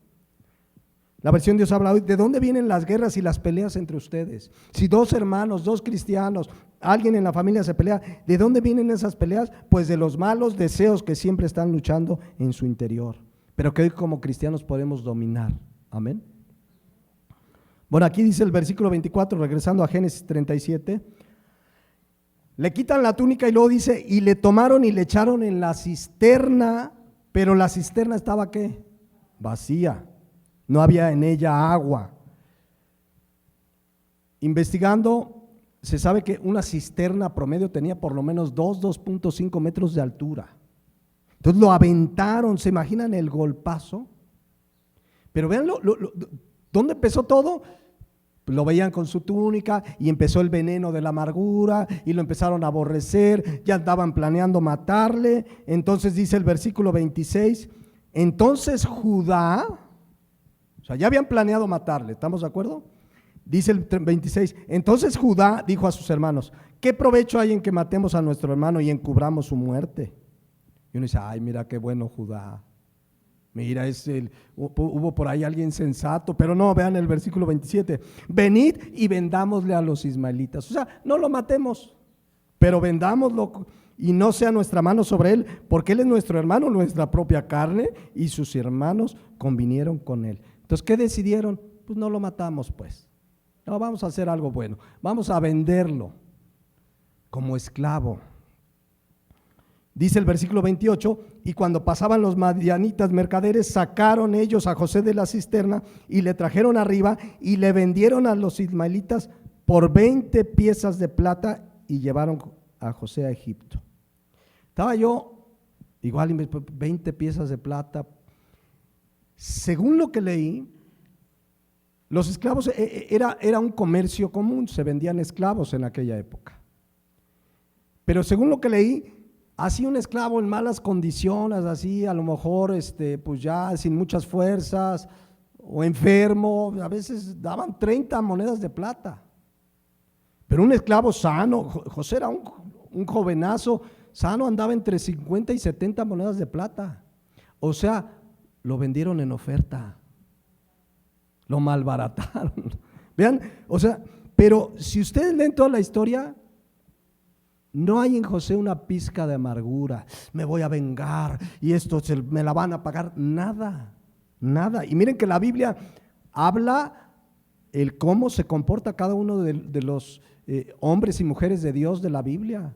La versión Dios habla hoy, ¿de dónde vienen las guerras y las peleas entre ustedes? Si dos hermanos, dos cristianos, alguien en la familia se pelea, ¿de dónde vienen esas peleas? Pues de los malos deseos que siempre están luchando en su interior, pero que hoy como cristianos podemos dominar. Amén. Bueno, aquí dice el versículo 24, regresando a Génesis 37, le quitan la túnica y luego dice, y le tomaron y le echaron en la cisterna, pero la cisterna estaba ¿qué? Vacía, no había en ella agua. Investigando, se sabe que una cisterna promedio tenía por lo menos 2.5 metros de altura. Entonces lo aventaron, ¿se imaginan el golpazo? Pero vean, ¿dónde empezó todo? Lo veían con su túnica y empezó el veneno de la amargura y lo empezaron a aborrecer, ya andaban planeando matarle. Entonces dice el versículo 26, entonces Judá, o sea, ya habían planeado matarle, ¿estamos de acuerdo? Dice el 26, entonces Judá dijo a sus hermanos, ¿qué provecho hay en que matemos a nuestro hermano y encubramos su muerte? Y uno dice, ay, mira qué bueno Judá. Mira, hubo por ahí alguien sensato, pero no, vean el versículo 27. Venid y vendámosle a los ismaelitas. O sea, no lo matemos, pero vendámoslo y no sea nuestra mano sobre él, porque él es nuestro hermano, nuestra propia carne, y sus hermanos convinieron con él. Entonces, ¿qué decidieron? Pues no lo matamos, pues. No, vamos a hacer algo bueno. Vamos a venderlo como esclavo. Dice el versículo 28, y cuando pasaban los madianitas mercaderes, sacaron ellos a José de la cisterna y le trajeron arriba y le vendieron a los ismaelitas por 20 piezas de plata y llevaron a José a Egipto. Estaba yo, igual 20 piezas de plata. Según lo que leí, los esclavos era un comercio común, se vendían esclavos en aquella época. Pero según lo que leí, así un esclavo en malas condiciones, así a lo mejor pues ya sin muchas fuerzas o enfermo, a veces daban 30 monedas de plata. Pero un esclavo sano, José era un jovenazo sano, andaba entre 50 y 70 monedas de plata. O sea, lo vendieron en oferta, lo malbarataron. Vean, o sea, pero si ustedes leen toda la historia, no hay en José una pizca de amargura, me voy a vengar y esto me la van a pagar, nada, nada. Y miren que la Biblia habla el cómo se comporta cada uno de los hombres y mujeres de Dios de la Biblia.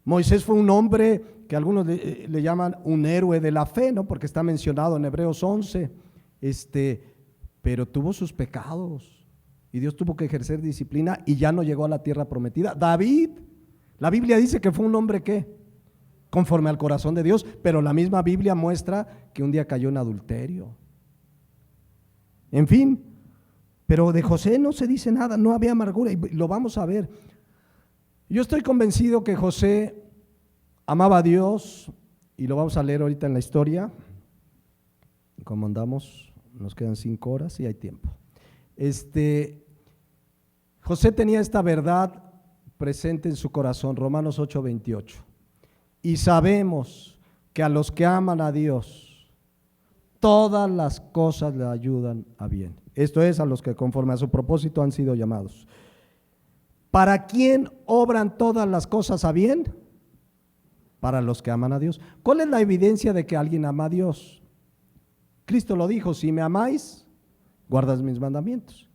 Moisés fue un hombre que algunos le llaman un héroe de la fe, ¿no? Porque está mencionado en Hebreos 11, pero tuvo sus pecados y Dios tuvo que ejercer disciplina y ya no llegó a la tierra prometida. David, la Biblia dice que fue un hombre que conforme al corazón de Dios, pero la misma Biblia muestra que un día cayó en adulterio. En fin, pero de José no se dice nada, no había amargura y lo vamos a ver. Yo estoy convencido que José amaba a Dios y lo vamos a leer ahorita en la historia. Como andamos, nos quedan 5 horas y hay tiempo. José tenía esta verdad presente en su corazón, Romanos 8:28. Y sabemos que a los que aman a Dios, todas las cosas le ayudan a bien. Esto es, a los que conforme a su propósito han sido llamados. ¿Para quién obran todas las cosas a bien? Para los que aman a Dios. ¿Cuál es la evidencia de que alguien ama a Dios? Cristo lo dijo, si me amáis, guardas mis mandamientos.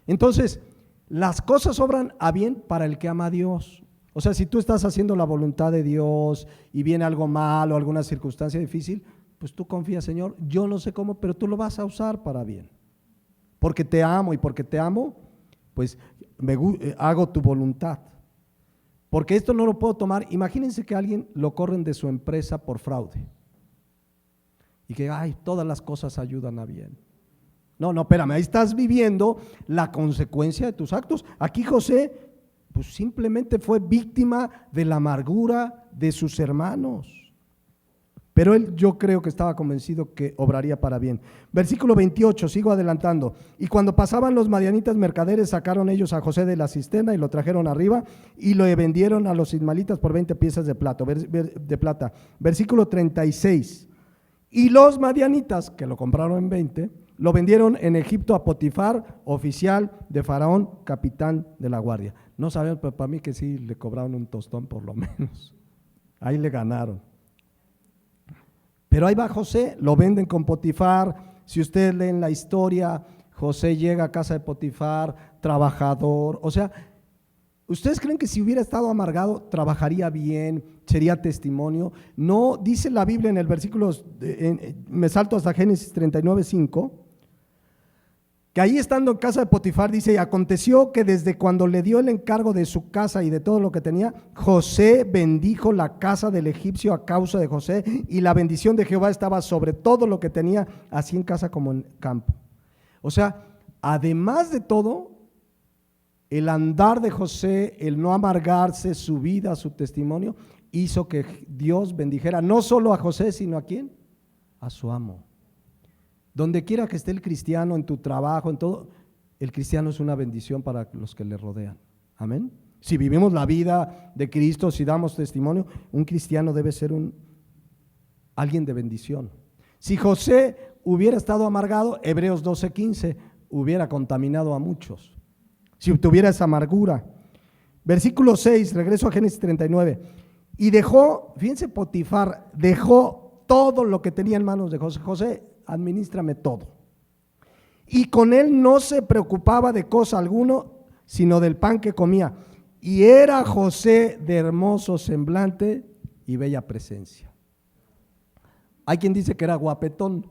Entonces, las cosas obran a bien para el que ama a Dios. O sea, si tú estás haciendo la voluntad de Dios y viene algo malo, alguna circunstancia difícil, pues tú confías, Señor, yo no sé cómo, pero tú lo vas a usar para bien. Porque te amo y porque te amo, pues hago tu voluntad. Porque esto no lo puedo tomar. Imagínense que a alguien lo corren de su empresa por fraude. Y que, ay, todas las cosas ayudan a bien. No, espérame, ahí estás viviendo la consecuencia de tus actos. Aquí José, pues simplemente fue víctima de la amargura de sus hermanos. Pero él, yo creo que estaba convencido que obraría para bien. Versículo 28, sigo adelantando. Y cuando pasaban los madianitas mercaderes, sacaron ellos a José de la cisterna y lo trajeron arriba y lo vendieron a los ismaelitas por 20 piezas de plata. Versículo 36. Y los madianitas, que lo compraron en 20, lo vendieron en Egipto a Potifar, oficial de Faraón, capitán de la guardia. No sabemos, pero para mí que sí le cobraron un tostón por lo menos. Ahí le ganaron. Pero ahí va José, lo venden con Potifar. Si ustedes leen la historia, José llega a casa de Potifar, trabajador. O sea, ¿ustedes creen que si hubiera estado amargado, trabajaría bien, sería testimonio? No, dice la Biblia en el versículo, me salto hasta Génesis 39:5, que ahí estando en casa de Potifar, dice, y aconteció que desde cuando le dio el encargo de su casa y de todo lo que tenía, José bendijo la casa del egipcio a causa de José, y la bendición de Jehová estaba sobre todo lo que tenía, así en casa como en campo. O sea, además de todo, el andar de José, el no amargarse, su vida, su testimonio, hizo que Dios bendijera no solo a José, sino ¿a quién? A su amo. Donde quiera que esté el cristiano, en tu trabajo, en todo, el cristiano es una bendición para los que le rodean. Amén. Si vivimos la vida de Cristo, si damos testimonio, un cristiano debe ser alguien de bendición. Si José hubiera estado amargado, Hebreos 12:15, hubiera contaminado a muchos. Si tuviera esa amargura. Versículo 6, regreso a Génesis 39. Y dejó, fíjense, Potifar, dejó todo lo que tenía en manos de José. José, administrame todo. Y con él no se preocupaba de cosa alguno, sino del pan que comía. Y era José de hermoso semblante y bella presencia. Hay quien dice que era guapetón.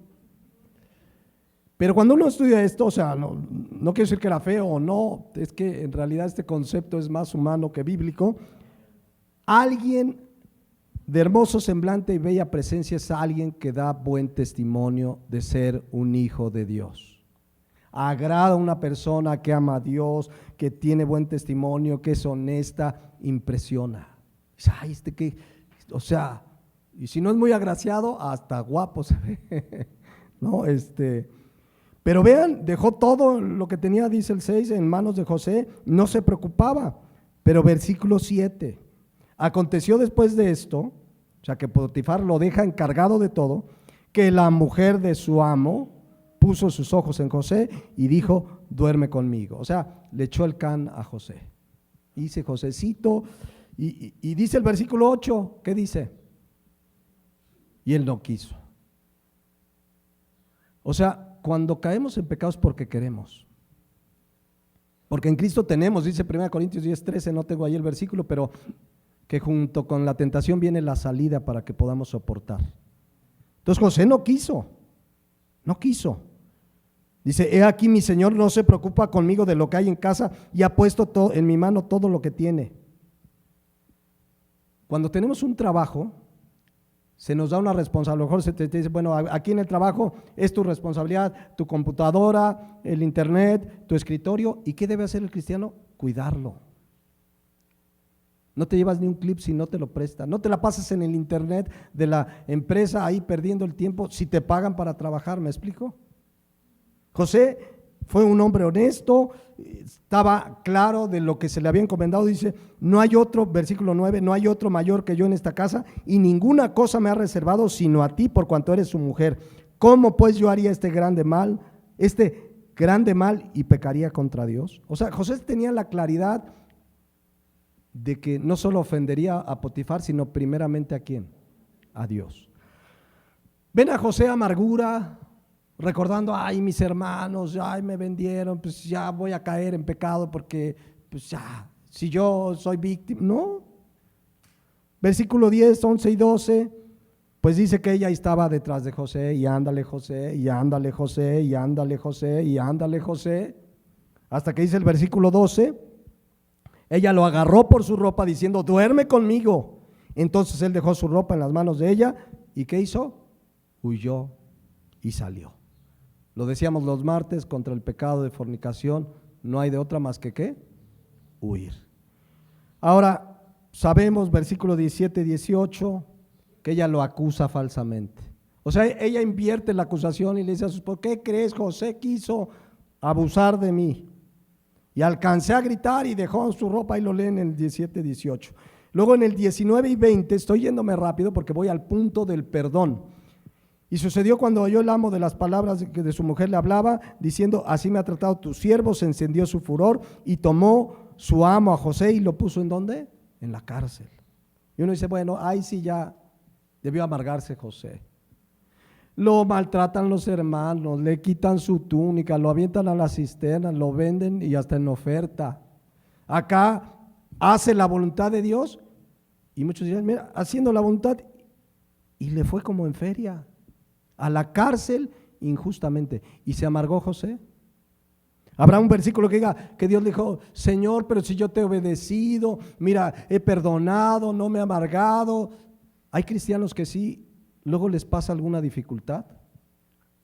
Pero cuando uno estudia esto, o sea, no quiero decir que era feo o no, es que en realidad este concepto es más humano que bíblico. Alguien de hermoso semblante y bella presencia es alguien que da buen testimonio de ser un hijo de Dios. Agrada a una persona que ama a Dios, que tiene buen testimonio, que es honesta, impresiona. Ay, o sea, y si no es muy agraciado, hasta guapo se ve. ¿No? Pero vean, dejó todo lo que tenía, dice el 6, en manos de José, no se preocupaba. Pero versículo 7, aconteció después de esto, o sea que Potifar lo deja encargado de todo, que la mujer de su amo puso sus ojos en José y dijo, duerme conmigo. O sea, le echó el can a José. Dice Josecito, y dice el versículo 8, ¿qué dice? Y él no quiso. O sea, cuando caemos en pecados porque queremos. Porque en Cristo tenemos, dice 1 Corintios 10:13, no tengo ahí el versículo, pero que junto con la tentación viene la salida para que podamos soportar. Entonces José no quiso. Dice, he aquí mi Señor no se preocupa conmigo de lo que hay en casa y ha puesto en mi mano todo lo que tiene. Cuando tenemos un trabajo, se nos da una responsabilidad. A lo mejor se te dice, bueno, aquí en el trabajo es tu responsabilidad, tu computadora, el internet, tu escritorio. ¿Y qué debe hacer el cristiano? Cuidarlo. No te llevas ni un clip si no te lo prestan. No te la pasas en el internet de la empresa ahí perdiendo el tiempo si te pagan para trabajar, ¿me explico? José fue un hombre honesto, estaba claro de lo que se le había encomendado. Dice, no hay otro, versículo 9, no hay otro mayor que yo en esta casa y ninguna cosa me ha reservado sino a ti por cuanto eres su mujer. ¿Cómo pues yo haría este grande mal y pecaría contra Dios? O sea, José tenía la claridad de que no solo ofendería a Potifar, sino primeramente ¿a quién? A Dios. Ven a José amargura, recordando, ay, mis hermanos, ay, me vendieron, pues ya voy a caer en pecado porque, pues ya, si yo soy víctima. No. Versículo 10, 11 y 12, pues dice que ella estaba detrás de José, y ándale José, y ándale José, y ándale José, y ándale José, hasta que dice el versículo 12, ella lo agarró por su ropa diciendo, duerme conmigo. Entonces él dejó su ropa en las manos de ella, ¿y qué hizo? Huyó y salió. Lo decíamos los martes, contra el pecado de fornicación no hay de otra más que ¿qué? Huir. Ahora, sabemos, versículo 17, 18, que ella lo acusa falsamente. O sea, ella invierte la acusación y le dice a su esposo, ¿qué crees? José quiso abusar de mí. Y alcancé a gritar y dejó su ropa, y lo leen en el 17, 18. Luego en el 19 y 20, estoy yéndome rápido porque voy al punto del perdón. Y sucedió cuando oyó el amo de las palabras que de su mujer le hablaba, diciendo, así me ha tratado tu siervo, se encendió su furor y tomó su amo a José y lo puso ¿en dónde? En la cárcel. Y uno dice, bueno, ahí sí ya debió amargarse José. Lo maltratan los hermanos, le quitan su túnica, lo avientan a la cisterna, lo venden y hasta en oferta. Acá hace la voluntad de Dios y muchos dirán, mira, haciendo la voluntad, y le fue como en feria, a la cárcel injustamente. ¿Y se amargó José? Habrá un versículo que diga que Dios le dijo, Señor, pero si yo te he obedecido, mira, he perdonado, no me he amargado. Hay cristianos que sí, luego les pasa alguna dificultad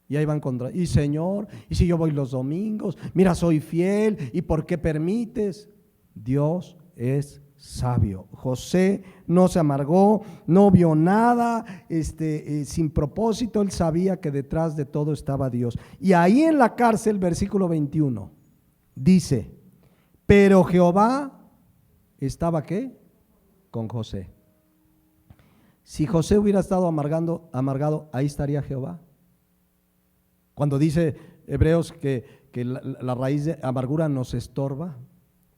Y ahí van contra, y Señor, y si yo voy los domingos, mira, soy fiel, ¿y por qué permites? Dios es sabio. José no se amargó, no vio nada sin propósito, él sabía que detrás de todo estaba Dios. Y ahí en la cárcel, versículo 21, dice, pero Jehová estaba ¿qué? Con José. Si José hubiera estado amargado, ahí estaría Jehová. Cuando dice Hebreos que la raíz de amargura nos estorba,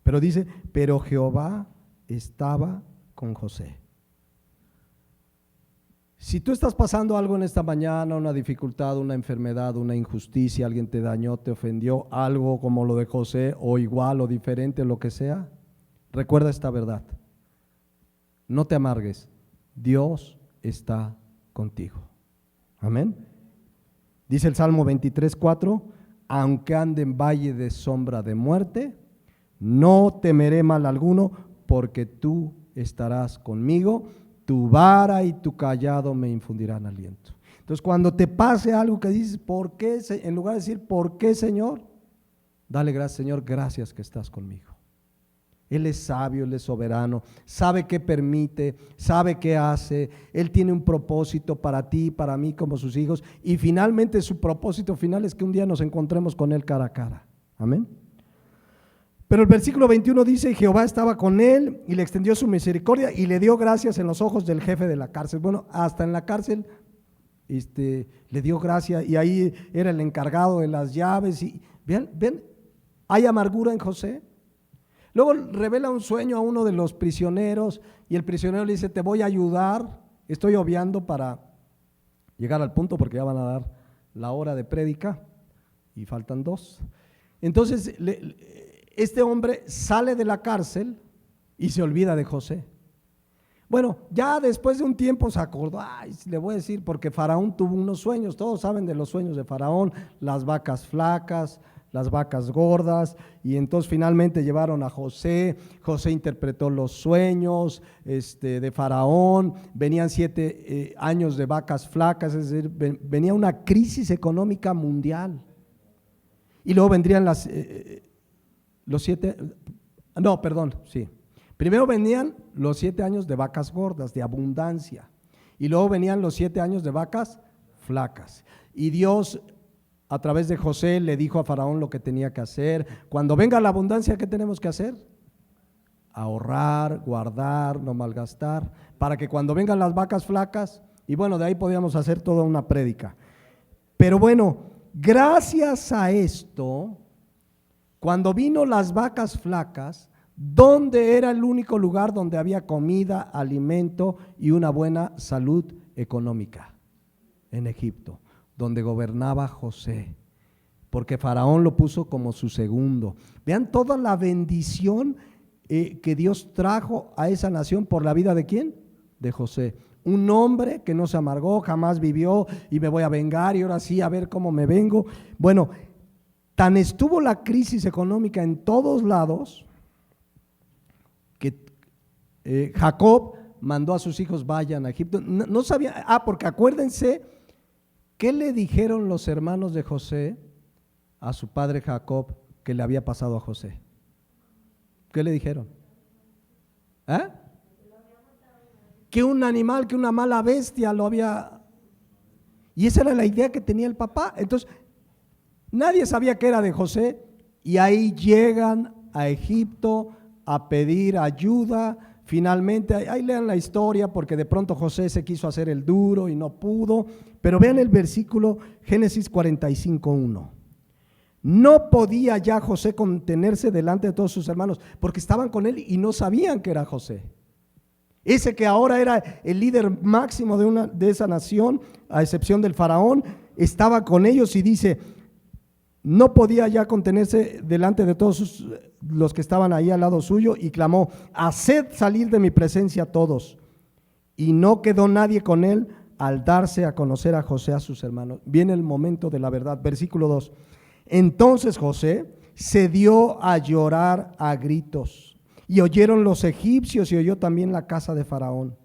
pero dice, pero Jehová estaba con José. Si tú estás pasando algo en esta mañana, una dificultad, una enfermedad, una injusticia, alguien te dañó, te ofendió, algo como lo de José, o igual o diferente, lo que sea, recuerda esta verdad. No te amargues, Dios está contigo. Amén. Dice el Salmo 23:4, aunque ande en valle de sombra de muerte, no temeré mal alguno, porque tú estarás conmigo, tu vara y tu cayado me infundirán aliento. Entonces, cuando te pase algo que dices, ¿por qué? En lugar de decir, ¿por qué, Señor? Dale gracias, Señor, gracias que estás conmigo. Él es sabio, Él es soberano, sabe qué permite, sabe qué hace, Él tiene un propósito para ti, para mí como sus hijos, y finalmente su propósito final es que un día nos encontremos con Él cara a cara. Amén. Pero el versículo 21 dice, Jehová estaba con él y le extendió su misericordia y le dio gracias en los ojos del jefe de la cárcel. Bueno, hasta en la cárcel le dio gracia, y ahí era el encargado de las llaves. Y ven, hay amargura en José. Luego revela un sueño a uno de los prisioneros y el prisionero le dice, te voy a ayudar. Estoy obviando para llegar al punto porque ya van a dar la hora de prédica y faltan 2. Entonces este hombre sale de la cárcel y se olvida de José. Bueno, ya después de un tiempo se acordó, le voy a decir, porque Faraón tuvo unos sueños, todos saben de los sueños de Faraón, las vacas flacas, las vacas gordas, y entonces finalmente llevaron a José. José interpretó los sueños de Faraón, venían 7 años de vacas flacas, es decir, venía una crisis económica mundial, y luego vendrían primero venían los 7 años de vacas gordas, de abundancia, y luego venían los 7 años de vacas flacas, y Dios a través de José le dijo a Faraón lo que tenía que hacer. Cuando venga la abundancia, ¿qué tenemos que hacer? Ahorrar, guardar, no malgastar, para que cuando vengan las vacas flacas, y bueno, de ahí podíamos hacer toda una prédica. Pero bueno, gracias a esto, cuando vino las vacas flacas, ¿dónde era el único lugar donde había comida, alimento y una buena salud económica? En Egipto, donde gobernaba José, porque Faraón lo puso como su segundo. Vean toda la bendición que Dios trajo a esa nación por la vida de ¿quién? De José. Un hombre que no se amargó, jamás vivió y me voy a vengar y ahora sí a ver cómo me vengo. Bueno, tan estuvo la crisis económica en todos lados que Jacob mandó a sus hijos, vayan a Egipto. No sabía, porque acuérdense, ¿qué le dijeron los hermanos de José a su padre Jacob que le había pasado a José? ¿Qué le dijeron? Que un animal, que una mala bestia lo había. Y esa era la idea que tenía el papá. Entonces, nadie sabía que era de José, y ahí llegan a Egipto a pedir ayuda. Finalmente, ahí lean la historia, porque de pronto José se quiso hacer el duro y no pudo. Pero vean el versículo Génesis 45:1. No podía ya José contenerse delante de todos sus hermanos, porque estaban con él y no sabían que era José. Ese que ahora era el líder máximo de esa nación, a excepción del faraón, estaba con ellos, y dice, no podía ya contenerse delante de todos los que estaban ahí al lado suyo, y clamó, haced salir de mi presencia a todos. Y no quedó nadie con él al darse a conocer a José a sus hermanos. Viene el momento de la verdad, versículo 2. Entonces José se dio a llorar a gritos, y oyeron los egipcios y oyó también la casa de Faraón.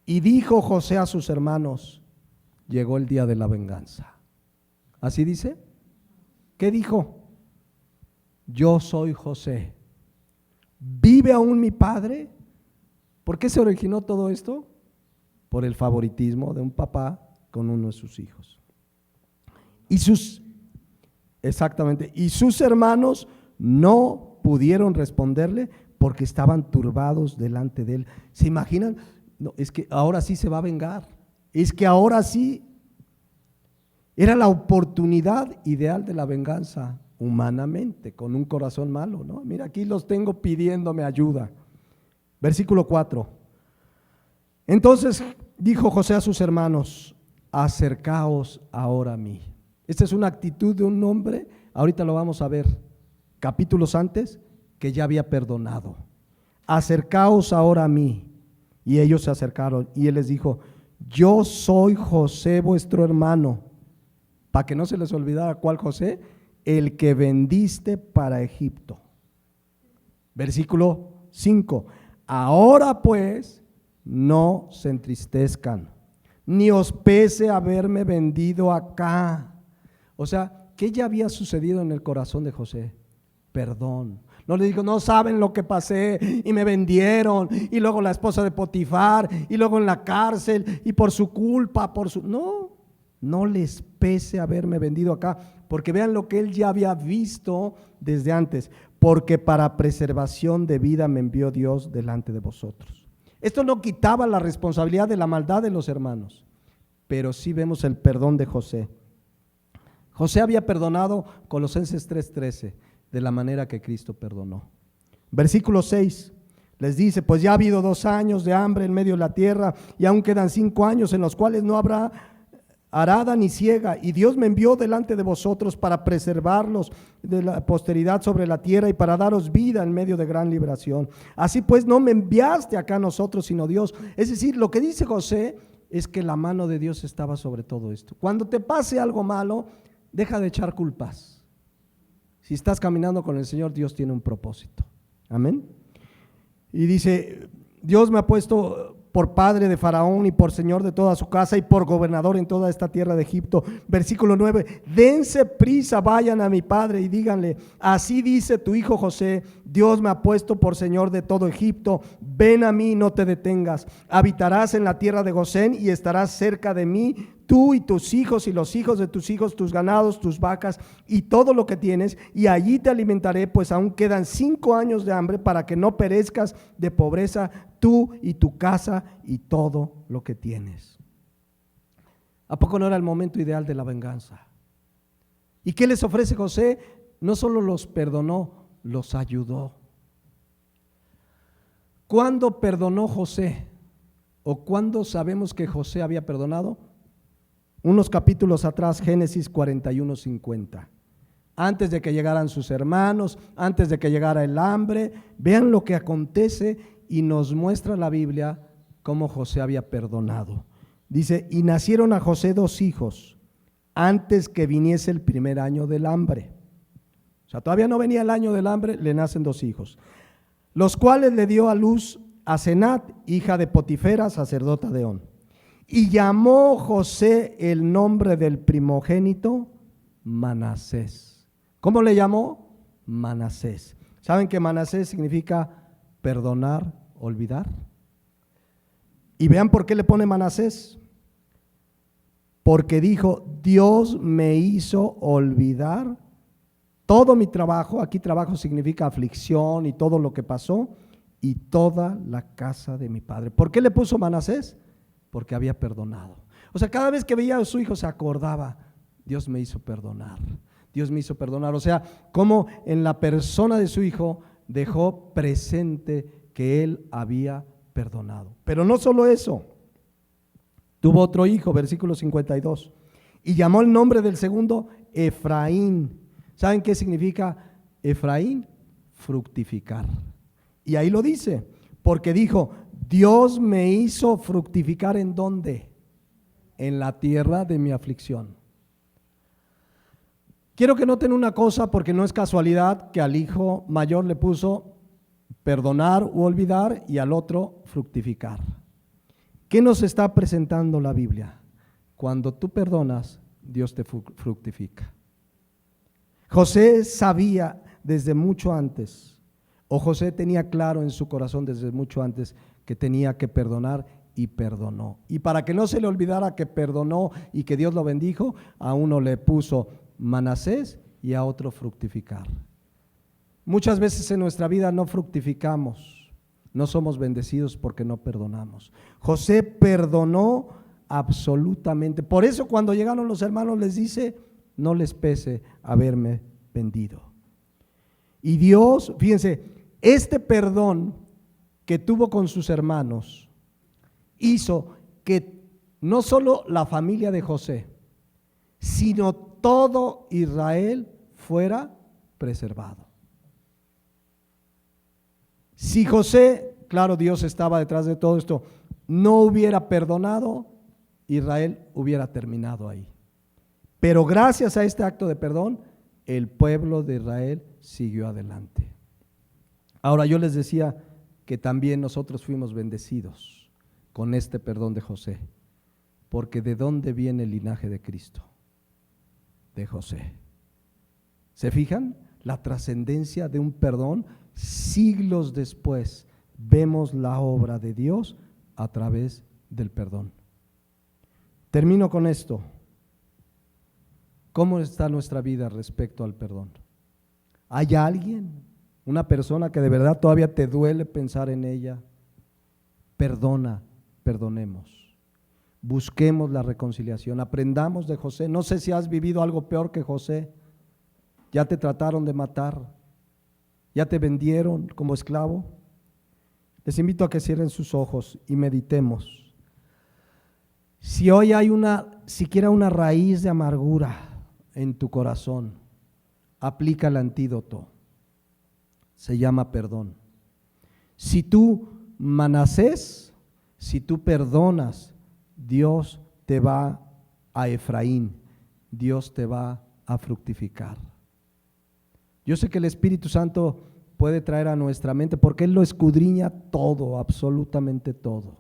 Y dijo José a sus hermanos, llegó el día de la venganza. ¿Así dice? ¿Qué dijo? Yo soy José. ¿Vive aún mi padre? ¿Por qué se originó todo esto? Por el favoritismo de un papá con uno de sus hijos. Exactamente, y sus hermanos no pudieron responderle porque estaban turbados delante de él. ¿Se imaginan? No, es que ahora sí se va a vengar. Es que ahora sí era la oportunidad ideal de la venganza humanamente, con un corazón malo, ¿no? Mira, aquí los tengo pidiéndome ayuda. Versículo 4. Entonces dijo José a sus hermanos: acercaos ahora a mí. Esta es una actitud de un hombre, ahorita lo vamos a ver, capítulos antes, que ya había perdonado. Acercaos ahora a mí. Y ellos se acercaron y él les dijo: yo soy José vuestro hermano. Para que no se les olvidara cuál José, el que vendiste para Egipto. Versículo 5. Ahora pues no se entristezcan, ni os pese haberme vendido acá. O sea, ¿qué ya había sucedido en el corazón de José? Perdón. No le dijo: no saben lo que pasé y me vendieron, y luego la esposa de Potifar, y luego en la cárcel, y por su culpa, no les pese haberme vendido acá, porque vean lo que él ya había visto desde antes, porque para preservación de vida me envió Dios delante de vosotros. Esto no quitaba la responsabilidad de la maldad de los hermanos, pero sí vemos el perdón de José. José había perdonado, Colosenses 3:13, de la manera que Cristo perdonó. Versículo 6 les dice: pues ya ha habido 2 años de hambre en medio de la tierra, y aún quedan 5 años en los cuales no habrá arada ni siega, y Dios me envió delante de vosotros para preservarlos de la posteridad sobre la tierra y para daros vida en medio de gran liberación. Así pues no me enviaste acá a nosotros, sino Dios. Es decir, lo que dice José es que la mano de Dios estaba sobre todo esto. Cuando te pase algo malo, deja de echar culpas. Si estás caminando con el Señor, Dios tiene un propósito. Amén. Y dice: Dios me ha puesto por padre de Faraón y por señor de toda su casa y por gobernador en toda esta tierra de Egipto. Versículo 9: dense prisa, vayan a mi padre y díganle: así dice tu hijo José, Dios me ha puesto por señor de todo Egipto, ven a mí, no te detengas, habitarás en la tierra de Gosén y estarás cerca de mí, tú y tus hijos y los hijos de tus hijos, tus ganados, tus vacas y todo lo que tienes, y allí te alimentaré, pues aún quedan 5 años de hambre, para que no perezcas de pobreza tú y tu casa y todo lo que tienes. ¿A poco no era el momento ideal de la venganza? ¿Y qué les ofrece José? No solo los perdonó, los ayudó. ¿Cuándo perdonó José? ¿O cuándo sabemos que José había perdonado? Unos capítulos atrás, Génesis 41:50. Antes de que llegaran sus hermanos, antes de que llegara el hambre, vean lo que acontece y nos muestra la Biblia cómo José había perdonado. Dice: y nacieron a José 2 hijos antes que viniese el primer año del hambre. O sea, todavía no venía el año del hambre, le nacen 2 hijos, los cuales le dio a luz a Senat, hija de Potifera, sacerdota de On. Y llamó José el nombre del primogénito Manasés. ¿Cómo le llamó? Manasés. ¿Saben que Manasés significa perdonar, olvidar? Y vean por qué le pone Manasés. Porque dijo: Dios me hizo olvidar todo mi trabajo. Aquí trabajo significa aflicción y todo lo que pasó, y toda la casa de mi padre. ¿Por qué le puso Manasés? Porque había perdonado. O sea, cada vez que veía a su hijo se acordaba: Dios me hizo perdonar, Dios me hizo perdonar. O sea, como en la persona de su hijo dejó presente que él había perdonado. Pero no solo eso, tuvo otro hijo, versículo 52, y llamó el nombre del segundo Efraín. ¿Saben qué significa Efraín? Fructificar. Y ahí lo dice, porque dijo: Dios me hizo fructificar. ¿En dónde? En la tierra de mi aflicción. Quiero que noten una cosa, porque no es casualidad que al hijo mayor le puso perdonar u olvidar y al otro fructificar. ¿Qué nos está presentando la Biblia? Cuando tú perdonas, Dios te fructifica. José sabía desde mucho antes, o José tenía claro en su corazón desde mucho antes que tenía que perdonar y perdonó. Y para que no se le olvidara que perdonó y que Dios lo bendijo, a uno le puso Manasés y a otro fructificar. Muchas veces en nuestra vida no fructificamos, no somos bendecidos porque no perdonamos. José perdonó absolutamente. Por eso cuando llegaron los hermanos les dice: no les pese haberme vendido. Y Dios, fíjense, este perdón que tuvo con sus hermanos hizo que no solo la familia de José, sino todo Israel fuera preservado. Si José, claro, Dios estaba detrás de todo esto, no hubiera perdonado, Israel hubiera terminado ahí. Pero gracias a este acto de perdón, el pueblo de Israel siguió adelante. Ahora yo les decía que también nosotros fuimos bendecidos con este perdón de José, porque ¿de dónde viene el linaje de Cristo? De José. ¿Se fijan? La trascendencia de un perdón. Siglos después vemos la obra de Dios a través del perdón. Termino con esto. ¿Cómo está nuestra vida respecto al perdón? ¿Hay alguien, una persona que de verdad todavía te duele pensar en ella? Perdona, perdonemos. Busquemos la reconciliación, aprendamos de José. No sé si has vivido algo peor que José. Ya te trataron de matar, ya te vendieron como esclavo. Les invito a que cierren sus ojos y meditemos. Si hoy hay siquiera una raíz de amargura en tu corazón, aplica el antídoto. Se llama perdón. Si tú, Manasés, si tú perdonas, Dios te va a Efraín, Dios te va a fructificar. Yo sé que el Espíritu Santo puede traer a nuestra mente, porque Él lo escudriña todo, absolutamente todo.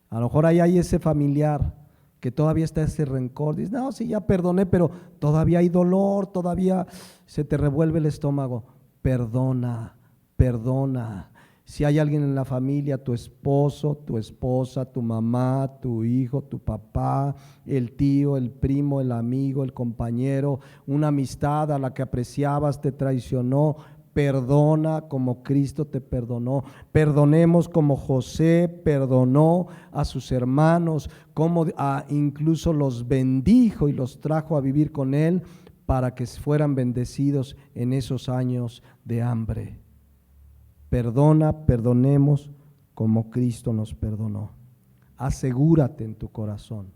A lo mejor ahí hay ese familiar que todavía está ese rencor, dices: no, sí, ya perdoné, pero todavía hay dolor, todavía se te revuelve el estómago. Perdona, perdona. Si hay alguien en la familia, tu esposo, tu esposa, tu mamá, tu hijo, tu papá, el tío, el primo, el amigo, el compañero, una amistad a la que apreciabas te traicionó, perdona como Cristo te perdonó. Perdonemos como José perdonó a sus hermanos, como incluso los bendijo y los trajo a vivir con él para que fueran bendecidos en esos años de hambre. Perdona, perdonemos como Cristo nos perdonó. Asegúrate en tu corazón.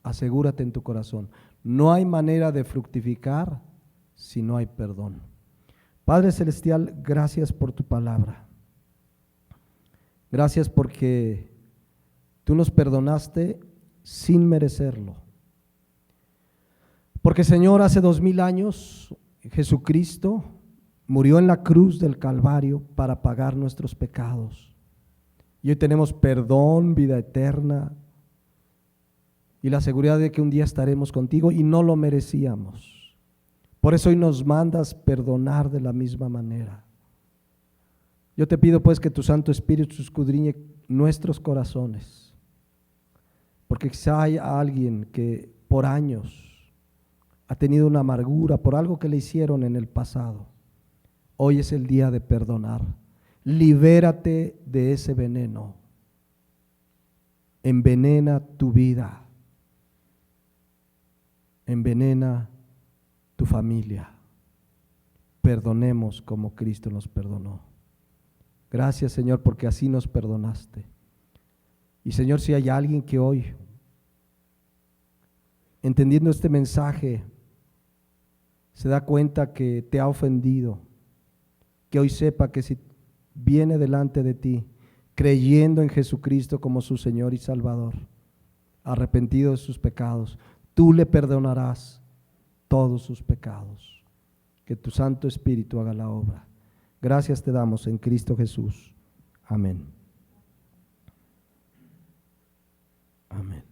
Asegúrate en tu corazón. No hay manera de fructificar si no hay perdón. Padre Celestial, gracias por tu palabra. Gracias porque tú nos perdonaste sin merecerlo. Porque, Señor, hace 2000 años Jesucristo murió en la cruz del Calvario para pagar nuestros pecados. Y hoy tenemos perdón, vida eterna y la seguridad de que un día estaremos contigo y no lo merecíamos. Por eso hoy nos mandas perdonar de la misma manera. Yo te pido pues que tu Santo Espíritu escudriñe nuestros corazones, porque quizá hay alguien que por años ha tenido una amargura por algo que le hicieron en el pasado. Hoy es el día de perdonar. Libérate de ese veneno. Envenena tu vida. Envenena tu familia. Perdonemos como Cristo nos perdonó. Gracias, Señor, porque así nos perdonaste. Y, Señor, si hay alguien que hoy, entendiendo este mensaje, se da cuenta que te ha ofendido, que hoy sepa que si viene delante de ti, creyendo en Jesucristo como su Señor y Salvador, arrepentido de sus pecados, tú le perdonarás todos sus pecados. Que tu Santo Espíritu haga la obra. Gracias te damos en Cristo Jesús. Amén. Amén.